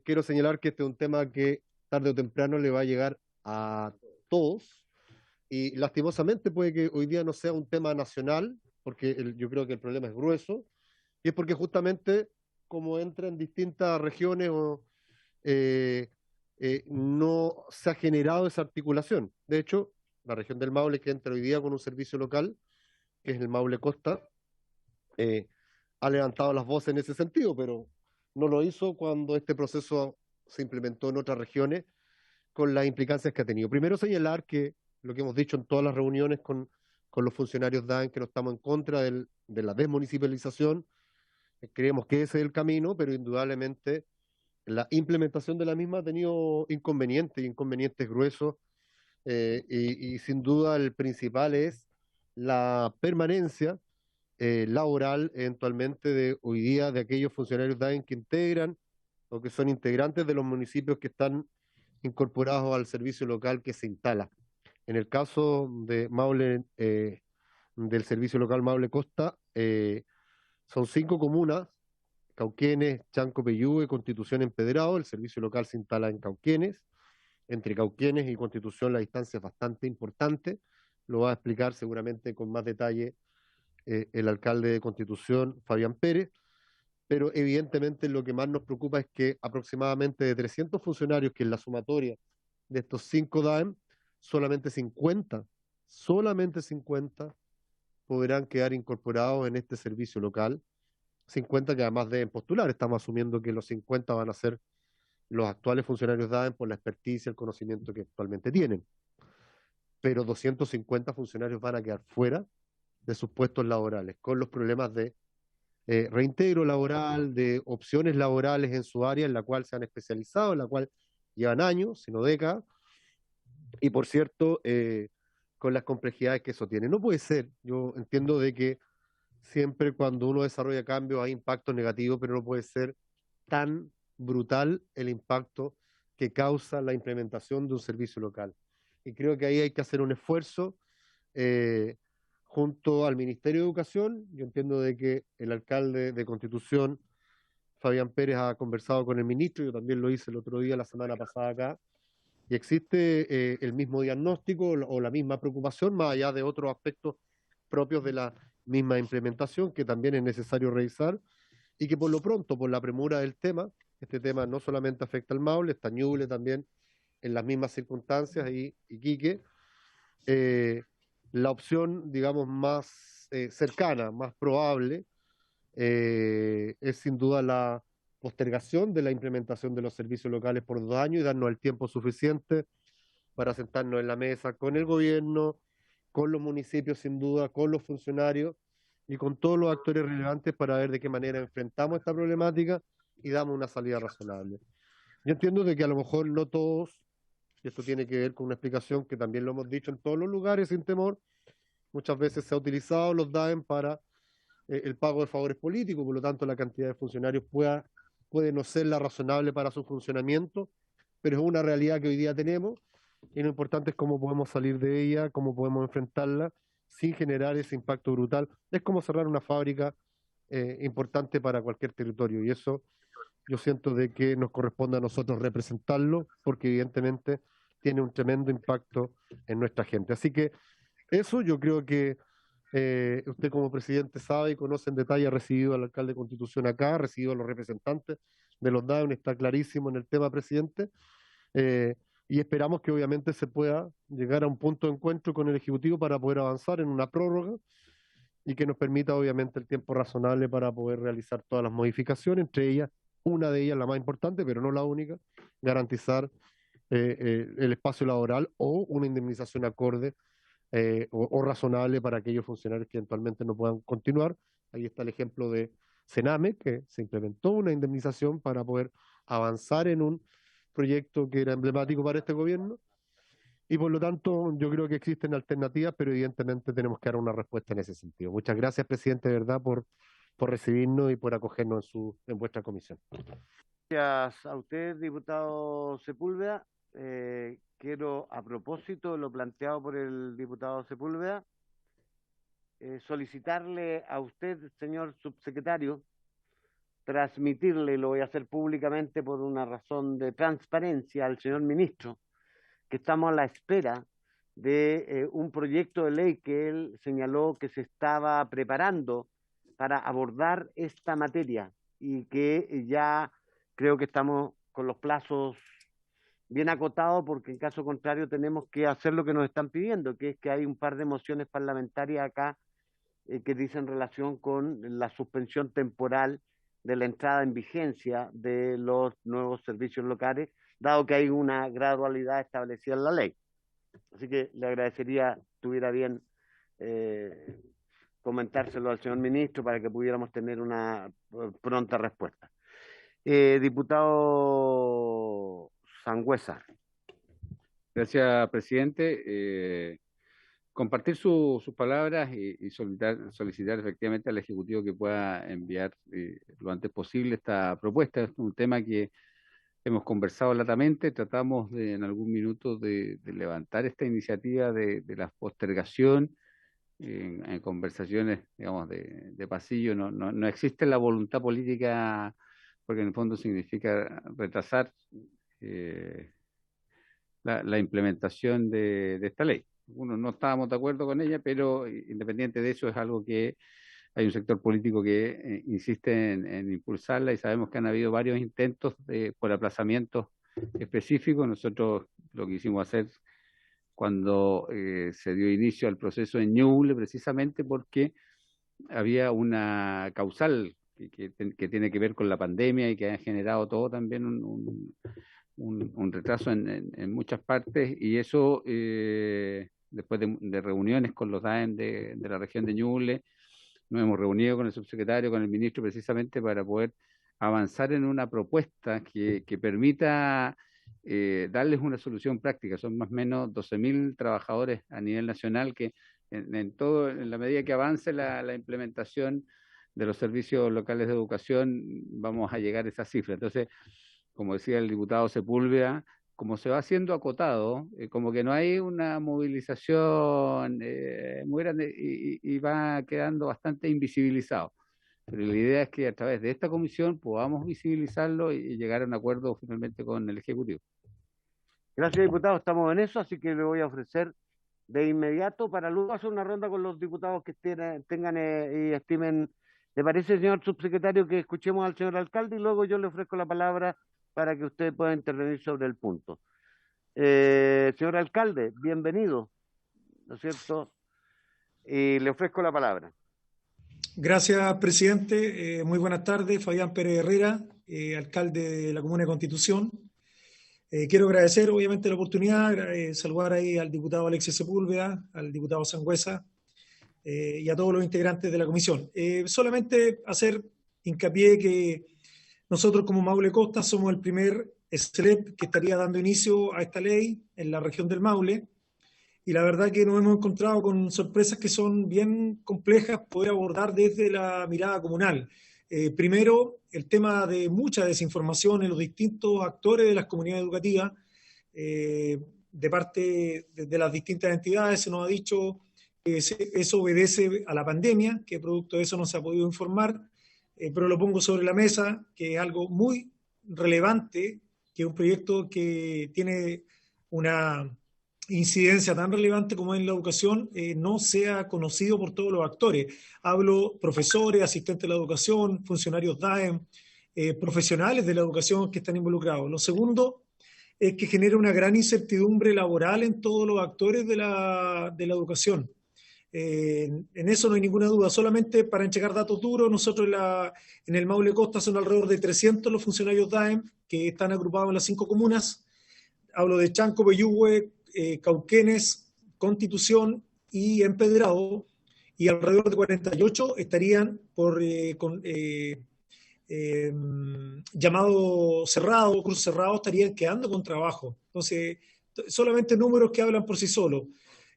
Speaker 14: Quiero señalar que este es un tema que tarde o temprano le va a llegar a todos y lastimosamente puede que hoy día no sea un tema nacional, porque yo creo que el problema es grueso, y es porque justamente como entra en distintas regiones no se ha generado esa articulación. De hecho, la región del Maule, que entra hoy día con un servicio local, que es el Maule Costa, ha levantado las voces en ese sentido, pero no lo hizo cuando este proceso se implementó en otras regiones con las implicancias que ha tenido. Primero señalar que lo que hemos dicho en todas las reuniones con los funcionarios DAEN, que no estamos en contra de la desmunicipalización, creemos que ese es el camino, pero indudablemente la implementación de la misma ha tenido inconvenientes gruesos, y sin duda el principal es la permanencia laboral eventualmente de hoy día de aquellos funcionarios DAEN que integran o que son integrantes de los municipios que están incorporados al servicio local que se instala. En el caso de Maule, del servicio local Maule Costa, son 5 comunas: Cauquenes, Chanco, Peyúgue, Constitución, Empedrado. El servicio local se instala en Cauquenes. Entre Cauquenes y Constitución la distancia es bastante importante, lo va a explicar seguramente con más detalle el alcalde de Constitución, Fabián Pérez, pero evidentemente lo que más nos preocupa es que aproximadamente de 300 funcionarios, que es la sumatoria de estos 5 DAEM, solamente 50 podrán quedar incorporados en este servicio local, 50 que además deben postular. Estamos asumiendo que los 50 van a ser los actuales funcionarios DAEM por la experticia, el conocimiento que actualmente tienen. Pero 250 funcionarios van a quedar fuera de sus puestos laborales, con los problemas de reintegro laboral, de opciones laborales en su área en la cual se han especializado, en la cual llevan años, sino décadas, y por cierto, con las complejidades que eso tiene. No puede ser, yo entiendo de que siempre cuando uno desarrolla cambios hay impactos negativos, pero no puede ser tan brutal el impacto que causa la implementación de un servicio local. Y creo que ahí hay que hacer un esfuerzo junto al Ministerio de Educación. Yo entiendo de que el alcalde de Constitución, Fabián Pérez, ha conversado con el ministro, yo también lo hice el otro día, la semana pasada acá, y existe el mismo diagnóstico o la misma preocupación, más allá de otros aspectos propios de la misma implementación, que también es necesario revisar, y que por lo pronto, por la premura del tema, este tema no solamente afecta al Maule, está Ñuble también en las mismas circunstancias, y Iquique. La opción, digamos, más cercana, más probable, es sin duda la postergación de la implementación de los servicios locales por 2 años y darnos el tiempo suficiente para sentarnos en la mesa con el gobierno, con los municipios sin duda, con los funcionarios y con todos los actores relevantes para ver de qué manera enfrentamos esta problemática y damos una salida razonable. Yo entiendo de que a lo mejor no todos, y esto tiene que ver con una explicación que también lo hemos dicho en todos los lugares sin temor, muchas veces se ha utilizado los DAEM para el pago de favores políticos, por lo tanto la cantidad de funcionarios puede no ser la razonable para su funcionamiento, pero es una realidad que hoy día tenemos y lo importante es cómo podemos salir de ella, cómo podemos enfrentarla sin generar ese impacto brutal. Es como cerrar una fábrica importante para cualquier territorio y eso yo siento de que nos corresponde a nosotros representarlo porque evidentemente tiene un tremendo impacto en nuestra gente. Así que eso yo creo que usted como presidente sabe y conoce en detalle, ha recibido al alcalde de Constitución acá, ha recibido a los representantes de los DAEUN, está clarísimo en el tema, presidente, y esperamos que obviamente se pueda llegar a un punto de encuentro con el Ejecutivo para poder avanzar en una prórroga y que nos permita obviamente el tiempo razonable para poder realizar todas las modificaciones, entre ellas, una de ellas, la más importante, pero no la única, garantizar el espacio laboral o una indemnización acorde o razonable para aquellos funcionarios que eventualmente no puedan continuar. Ahí está el ejemplo de Sename, que se implementó una indemnización para poder avanzar en un proyecto que era emblemático para este gobierno. Y por lo tanto, yo creo que existen alternativas, pero evidentemente tenemos que dar una respuesta en ese sentido. Muchas gracias, presidente, de verdad, por recibirnos y por acogernos en vuestra comisión.
Speaker 1: Gracias a usted, diputado Sepúlveda. Quiero, a propósito de lo planteado por el diputado Sepúlveda, solicitarle a usted, señor subsecretario, transmitirle, lo voy a hacer públicamente por una razón de transparencia al señor ministro, que estamos a la espera de un proyecto de ley que él señaló que se estaba preparando para abordar esta materia y que ya creo que estamos con los plazos bien acotados porque en caso contrario tenemos que hacer lo que nos están pidiendo, que es que hay un par de mociones parlamentarias acá que dicen relación con la suspensión temporal de la entrada en vigencia de los nuevos servicios locales, dado que hay una gradualidad establecida en la ley. Así que le agradecería, tuviera bien comentárselo al señor ministro para que pudiéramos tener una pronta respuesta. Diputado Sangüesa.
Speaker 13: Gracias, presidente. Compartir sus palabras y solicitar efectivamente al Ejecutivo que pueda enviar lo antes posible esta propuesta. Es un tema que hemos conversado latamente, tratamos en algún minuto de levantar esta iniciativa de la postergación en conversaciones, digamos, de pasillo. No existe la voluntad política, porque en el fondo significa retrasar la implementación de esta ley. No estábamos de acuerdo con ella, pero independiente de eso es algo que hay un sector político que insiste en impulsarla y sabemos que han habido varios intentos por aplazamientos específicos. Nosotros lo quisimos hacer cuando se dio inicio al proceso en Ñuble, precisamente porque había una causal que tiene que ver con la pandemia y que ha generado todo también un retraso en muchas partes, y eso después de reuniones con los DAEM de la región de Ñuble, nos hemos reunido con el subsecretario, con el ministro, precisamente para poder avanzar en una propuesta que permita darles una solución práctica. Son más o menos 12.000 trabajadores a nivel nacional que en la medida que avance la implementación de los servicios locales de educación, vamos a llegar a esa cifra. Entonces, como decía el diputado Sepúlveda, como se va haciendo acotado, como que no hay una movilización muy grande y va quedando bastante invisibilizado. Pero la idea es que a través de esta comisión podamos visibilizarlo y llegar a un acuerdo finalmente con el Ejecutivo.
Speaker 1: Gracias, diputado. Estamos en eso, así que le voy a ofrecer de inmediato para luego hacer una ronda con los diputados que tengan y estimen. ¿Le parece, señor subsecretario, que escuchemos al señor alcalde y luego yo le ofrezco la palabra para que usted pueda intervenir sobre el punto? Señor alcalde, bienvenido, ¿no es cierto? Y le ofrezco la palabra.
Speaker 15: Gracias, presidente. Muy buenas tardes, Fabián Pérez Herrera, alcalde de la Comuna de Constitución. Quiero agradecer, obviamente, la oportunidad, saludar ahí al diputado Alexis Sepúlveda, al diputado Sangüesa y a todos los integrantes de la comisión. Solamente hacer hincapié que nosotros como Maule Costa somos el primer SLEP que estaría dando inicio a esta ley en la región del Maule. y la verdad que nos hemos encontrado con sorpresas que son bien complejas poder abordar desde la mirada comunal. Primero, el tema de mucha desinformación en los distintos actores de las comunidades educativas, de parte de las distintas entidades. Se nos ha dicho que eso obedece a la pandemia, que producto de eso no se ha podido informar, pero lo pongo sobre la mesa, que es algo muy relevante, que es un proyecto que tiene una incidencia tan relevante como en la educación, no sea conocido por todos los actores. Hablo profesores, asistentes de la educación, funcionarios DAEM, profesionales de la educación que están involucrados. Lo segundo es que genera una gran incertidumbre laboral en todos los actores de la educación. En eso no hay ninguna duda. Solamente para entregar datos duros, nosotros en el Maule Costa son alrededor de 300 los funcionarios DAEM que están agrupados en las 5 comunas. Hablo de Chanco, Peyúgue, Cauquenes, Constitución y Empedrado, y alrededor de 48 estarían por llamado cerrado, curso cerrado, estarían quedando con trabajo. Entonces, solamente números que hablan por sí solos.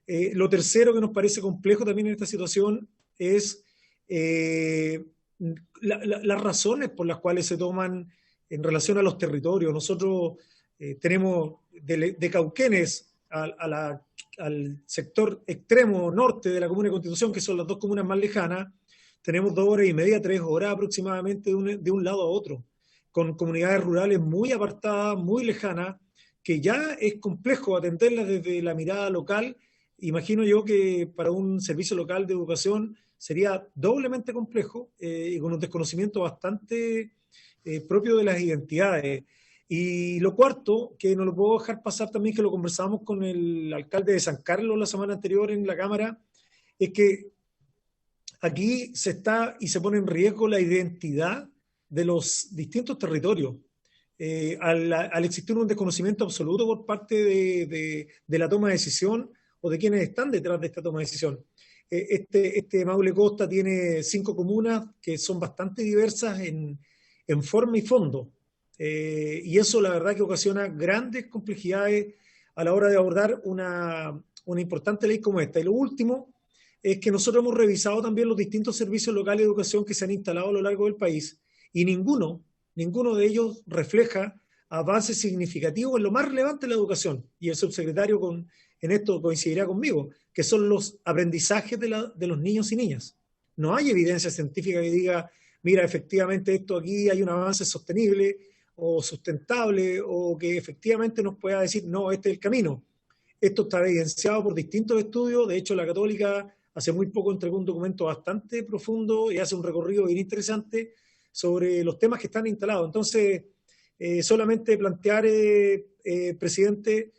Speaker 15: Lo tercero que nos parece complejo también en esta situación es las razones por las cuales se toman en relación a los territorios. Nosotros tenemos de Cauquenes al sector extremo norte de la comuna de Constitución, que son las 2 comunas más lejanas, tenemos 2 horas y media, 3 horas aproximadamente de un lado a otro, con comunidades rurales muy apartadas, muy lejanas, que ya es complejo atenderlas desde la mirada local. Imagino yo que para un servicio local de educación sería doblemente complejo y con un desconocimiento bastante propio de las identidades. Y lo cuarto, que no lo puedo dejar pasar también, que lo conversamos con el alcalde de San Carlos la semana anterior en la Cámara, es que aquí se está y se pone en riesgo la identidad de los distintos territorios. Al existir un desconocimiento absoluto por parte de la toma de decisión o de quienes están detrás de esta toma de decisión. Este Maule Costa tiene 5 comunas que son bastante diversas en forma y fondo. Y eso la verdad que ocasiona grandes complejidades a la hora de abordar una importante ley como esta. Y lo último es que nosotros hemos revisado también los distintos servicios locales de educación que se han instalado a lo largo del país, y ninguno de ellos refleja avances significativos en lo más relevante de la educación. Y el subsecretario en esto coincidirá conmigo, que son los aprendizajes de los niños y niñas. No hay evidencia científica que diga, mira, efectivamente esto aquí hay un avance sostenible o sustentable, o que efectivamente nos pueda decir, no, este es el camino. Esto está evidenciado por distintos estudios. De hecho, la Católica hace muy poco entregó un documento bastante profundo y hace un recorrido bien interesante sobre los temas que están instalados. Entonces, solamente plantear, presidente,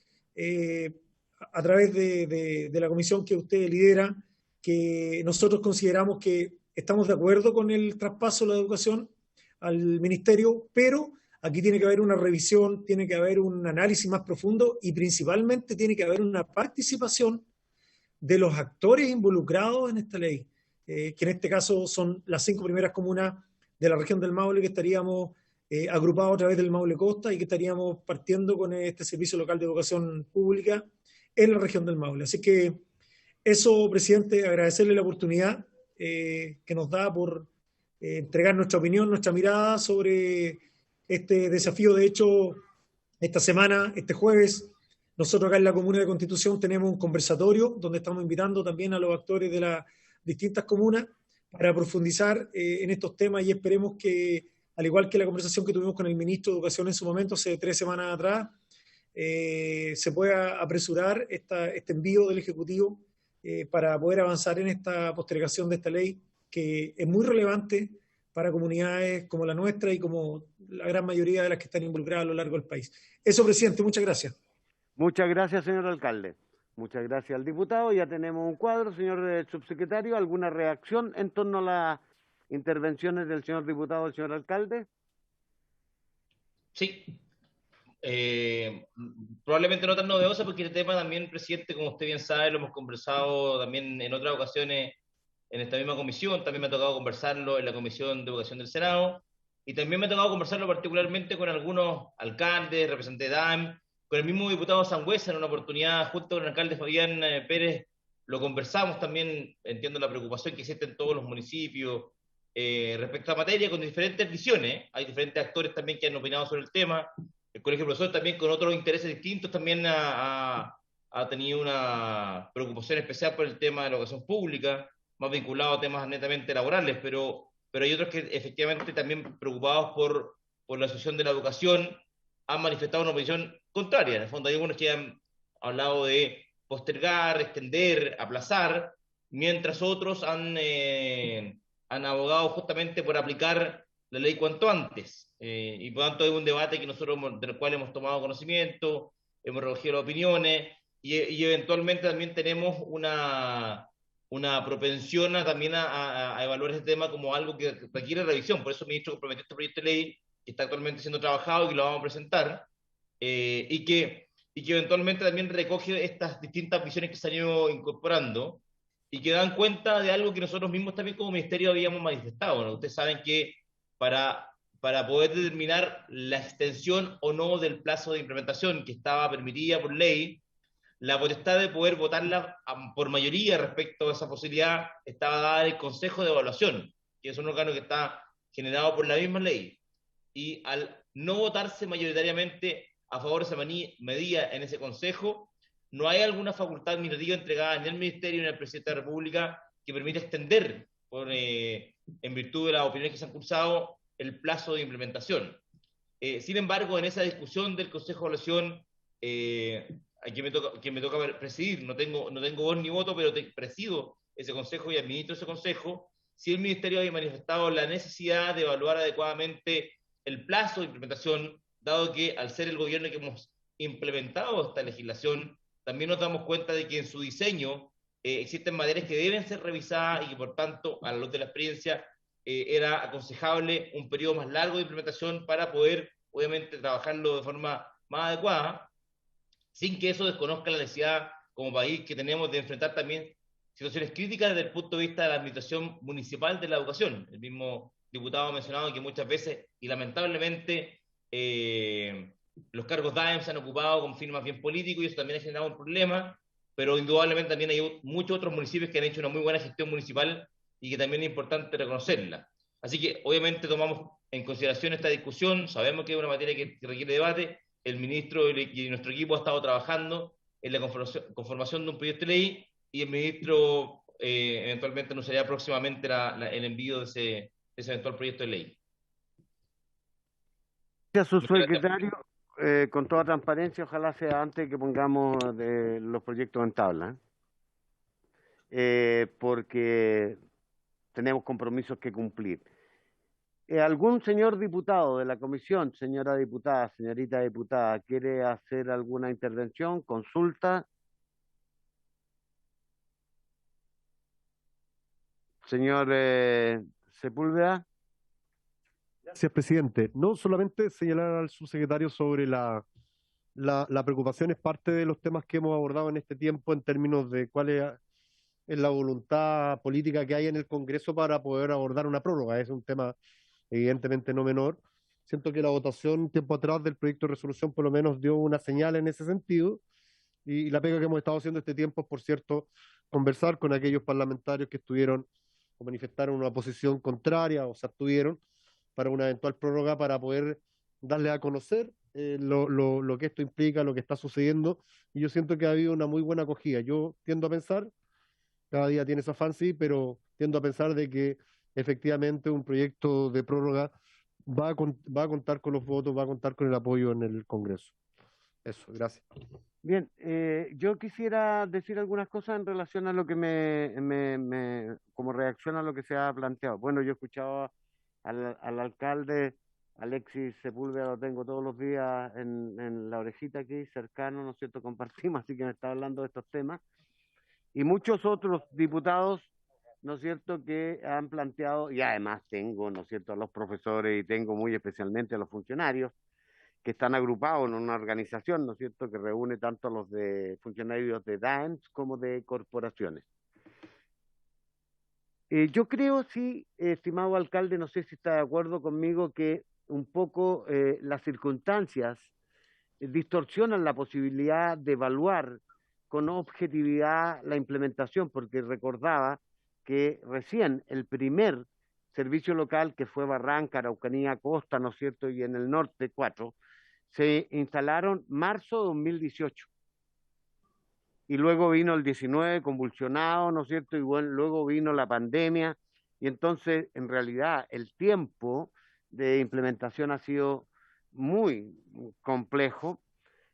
Speaker 15: a través de la comisión que usted lidera, que nosotros consideramos que estamos de acuerdo con el traspaso de la educación al ministerio, pero aquí tiene que haber una revisión, tiene que haber un análisis más profundo y principalmente tiene que haber una participación de los actores involucrados en esta ley, que en este caso son las 5 primeras comunas de la región del Maule, que estaríamos agrupados a través del Maule Costa y que estaríamos partiendo con este servicio local de educación pública en la región del Maule. Así que eso, presidente, agradecerle la oportunidad que nos da por entregar nuestra opinión, nuestra mirada sobre este desafío. De hecho, esta semana, este jueves, nosotros acá en la Comuna de Constitución tenemos un conversatorio donde estamos invitando también a los actores de las distintas comunas para profundizar en estos temas, y esperemos que, al igual que la conversación que tuvimos con el ministro de Educación en su momento, hace 3 semanas atrás, se pueda apresurar este envío del Ejecutivo para poder avanzar en esta postergación de esta ley, que es muy relevante para comunidades como la nuestra y como la gran mayoría de las que están involucradas a lo largo del país. Eso, presidente, muchas gracias.
Speaker 1: Muchas gracias, señor alcalde. Muchas gracias al diputado. Ya tenemos un cuadro, señor subsecretario. ¿Alguna reacción en torno a las intervenciones del señor diputado, del señor alcalde?
Speaker 12: Sí. Probablemente no tan novedosa, porque el tema también, presidente, como usted bien sabe, lo hemos conversado también en otras ocasiones en esta misma comisión. También me ha tocado conversarlo en la Comisión de Educación del Senado, y también me ha tocado conversarlo particularmente con algunos alcaldes, representantes de DAEM, con el mismo diputado Sangüesa en una oportunidad, junto con el alcalde Fabián Pérez, lo conversamos también, entiendo la preocupación que existe en todos los municipios respecto a materia, con diferentes visiones. Hay diferentes actores también que han opinado sobre el tema. El Colegio de Profesores también con otros intereses distintos también ha tenido una preocupación especial por el tema de la educación pública, más vinculado a temas netamente laborales, pero hay otros que efectivamente también preocupados por la situación de la educación han manifestado una opinión contraria. En el fondo hay algunos que han hablado de postergar, extender, aplazar, mientras otros han abogado justamente por aplicar la ley cuanto antes. Y por tanto hay un debate que nosotros, del cual hemos tomado conocimiento, hemos recogido las opiniones y eventualmente también tenemos una propensión también a evaluar ese tema como algo que requiere revisión. Por eso el ministro comprometió este proyecto de ley que está actualmente siendo trabajado y que lo vamos a presentar, y que eventualmente también recoge estas distintas visiones que se han ido incorporando y que dan cuenta de algo que nosotros mismos también como ministerio habíamos manifestado, ¿no? Ustedes saben que para poder determinar la extensión o no del plazo de implementación que estaba permitida por ley, la potestad de poder votarla por mayoría respecto a esa posibilidad estaba dada en el Consejo de Evaluación, que es un órgano que está generado por la misma ley. Y al no votarse mayoritariamente a favor de esa medida en ese Consejo, no hay alguna facultad administrativa entregada ni al Ministerio ni al Presidente de la República que permita extender, en virtud de las opiniones que se han cursado, el plazo de implementación. Sin embargo, en esa discusión del Consejo de Evaluación, que me toca presidir, no tengo voz ni voto, pero presido ese Consejo y administro ese Consejo, si el Ministerio había manifestado la necesidad de evaluar adecuadamente el plazo de implementación, dado que al ser el gobierno que hemos implementado esta legislación, también nos damos cuenta de que en su diseño existen materias que deben ser revisadas y que por tanto, a la luz de la experiencia, era aconsejable un periodo más largo de implementación para poder, obviamente, trabajarlo de forma más adecuada, sin que eso desconozca la necesidad como país que tenemos de enfrentar también situaciones críticas desde el punto de vista de la administración municipal de la educación. El mismo diputado ha mencionado que muchas veces, y lamentablemente, los cargos DAEM se han ocupado con fines más bien políticos y eso también ha generado un problema, pero indudablemente también hay muchos otros municipios que han hecho una muy buena gestión municipal y que también es importante reconocerla. Así que obviamente tomamos en consideración esta discusión, sabemos que es una materia que requiere debate, el ministro y nuestro equipo ha estado trabajando en la conformación de un proyecto de ley y el ministro eventualmente anunciará próximamente el envío de ese eventual proyecto de ley.
Speaker 1: Gracias, subsecretario. Con toda transparencia, ojalá sea antes que pongamos los proyectos en tabla, porque tenemos compromisos que cumplir. ¿Algún señor diputado de la comisión, señora diputada, señorita diputada, quiere hacer alguna intervención, consulta? Señor Sepúlveda.
Speaker 14: Gracias, presidente. No solamente señalar al subsecretario sobre la preocupación, es parte de los temas que hemos abordado en este tiempo en términos de cuál es la voluntad política que hay en el Congreso para poder abordar una prórroga. Es un tema evidentemente no menor. Siento que la votación tiempo atrás del proyecto de resolución por lo menos dio una señal en ese sentido, y la pega que hemos estado haciendo este tiempo es, por cierto, conversar con aquellos parlamentarios que estuvieron o manifestaron una posición contraria o se abstuvieron para una eventual prórroga, para poder darle a conocer lo que esto implica, lo que está sucediendo, y yo siento que ha habido una muy buena acogida. Yo tiendo a pensar, cada día tiene ese afán, sí, pero tiendo a pensar de que efectivamente un proyecto de prórroga va a contar con los votos, va a contar con el apoyo en el Congreso. Eso, gracias.
Speaker 1: Bien, yo quisiera decir algunas cosas en relación a lo que como reacción a lo que se ha planteado. Bueno, yo escuchaba al alcalde Alexis Sepúlveda, lo tengo todos los días en la orejita aquí, cercano, ¿no es cierto?, compartimos, así que me está hablando de estos temas. Y muchos otros diputados, ¿no es cierto?, que han planteado, y además tengo, ¿no es cierto?, a los profesores y tengo muy especialmente a los funcionarios que están agrupados en una organización, ¿no es cierto?, que reúne tanto a los de funcionarios de DAEMS como de corporaciones. Yo creo, sí, estimado alcalde, no sé si está de acuerdo conmigo, que un poco las circunstancias distorsionan la posibilidad de evaluar con objetividad la implementación, porque recordaba que recién el primer servicio local, que fue Barranca, Araucanía, Costa, ¿no es cierto?, y en el norte 4, se instalaron marzo de 2018. Y luego vino el 19 convulsionado, ¿no es cierto?, y bueno, luego vino la pandemia, y entonces, en realidad, el tiempo de implementación ha sido muy complejo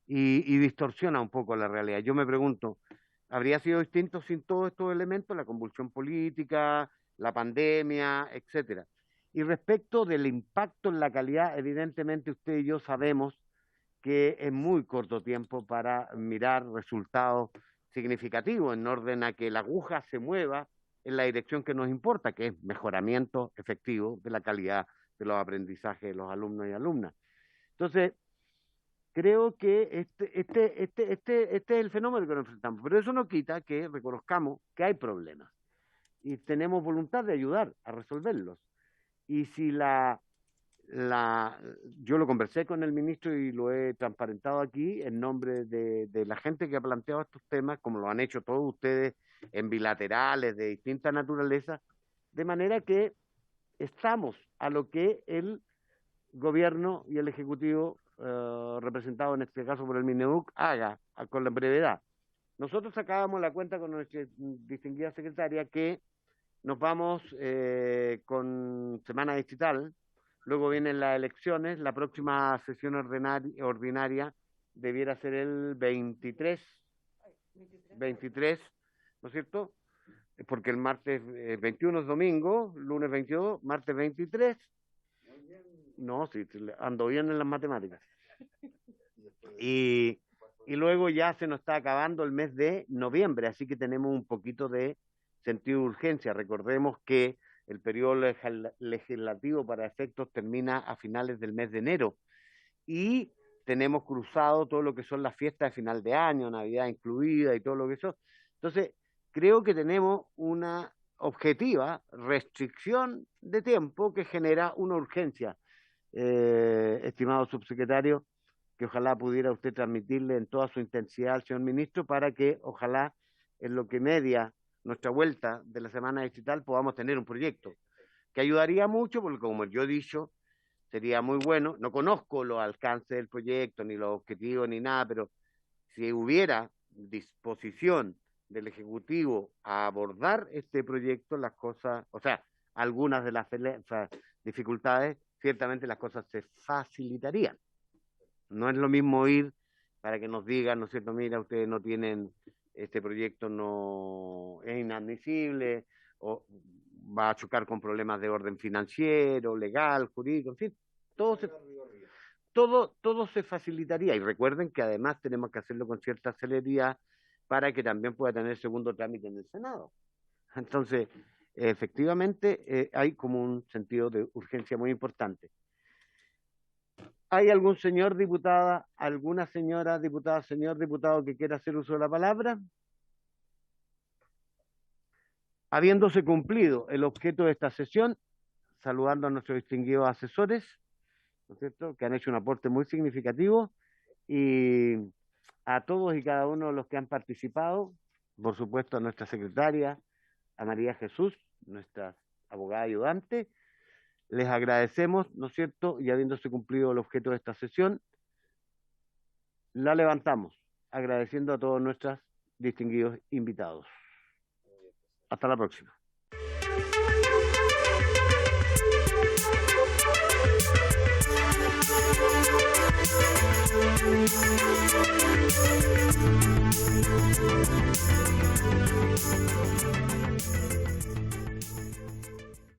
Speaker 1: y distorsiona un poco la realidad. Yo me pregunto, ¿habría sido distinto sin todos estos elementos? La convulsión política, la pandemia, etcétera. Y respecto del impacto en la calidad, evidentemente usted y yo sabemos que es muy corto tiempo para mirar resultados significativos en orden a que la aguja se mueva en la dirección que nos importa, que es mejoramiento efectivo de la calidad de los aprendizajes de los alumnos y alumnas. Entonces, creo que este es el fenómeno que nos enfrentamos, pero eso no quita que reconozcamos que hay problemas y tenemos voluntad de ayudar a resolverlos. Y si yo lo conversé con el ministro y lo he transparentado aquí en nombre de la gente que ha planteado estos temas, como lo han hecho todos ustedes en bilaterales de distinta naturaleza, de manera que estamos a lo que el gobierno y el ejecutivo representado en este caso por el MINEDUC haga con la brevedad. Nosotros sacábamos la cuenta con nuestra distinguida secretaria que nos vamos con semana digital, luego vienen las elecciones, la próxima sesión ordinaria debiera ser el 23, ¿no es cierto? Porque el martes 21 es domingo, lunes 22, martes 23. No, sí, ando bien en las matemáticas. Y luego ya se nos está acabando el mes de noviembre, así que tenemos un poquito de sentido de urgencia. Recordemos que el periodo legislativo para efectos termina a finales del mes de enero y tenemos cruzado todo lo que son las fiestas de final de año, Navidad incluida y todo lo que eso. Entonces, creo que tenemos una objetiva restricción de tiempo que genera una urgencia. Estimado subsecretario, que ojalá pudiera usted transmitirle en toda su intensidad al señor ministro para que ojalá en lo que media nuestra vuelta de la semana digital podamos tener un proyecto que ayudaría mucho, porque como yo he dicho, sería muy bueno. No conozco los alcances del proyecto, ni los objetivos, ni nada, pero si hubiera disposición del Ejecutivo a abordar este proyecto, las cosas, o sea, algunas de las dificultades, ciertamente las cosas se facilitarían. No es lo mismo ir para que nos digan, ¿no es cierto?, mira, ustedes no tienen, este proyecto no es inadmisible, o va a chocar con problemas de orden financiero, legal, jurídico, en fin, todo se facilitaría. Y recuerden que además tenemos que hacerlo con cierta celeridad para que también pueda tener segundo trámite en el Senado. Entonces, efectivamente, hay como un sentido de urgencia muy importante. ¿Hay algún señor diputada, alguna señora diputada, señor diputado que quiera hacer uso de la palabra? Habiéndose cumplido el objeto de esta sesión, saludando a nuestros distinguidos asesores, ¿no es cierto?, que han hecho un aporte muy significativo, y a todos y cada uno de los que han participado, por supuesto a nuestra secretaria, a María Jesús, nuestra abogada ayudante, les agradecemos, ¿no es cierto?, y habiéndose cumplido el objeto de esta sesión, la levantamos, agradeciendo a todos nuestros distinguidos invitados. Hasta la próxima.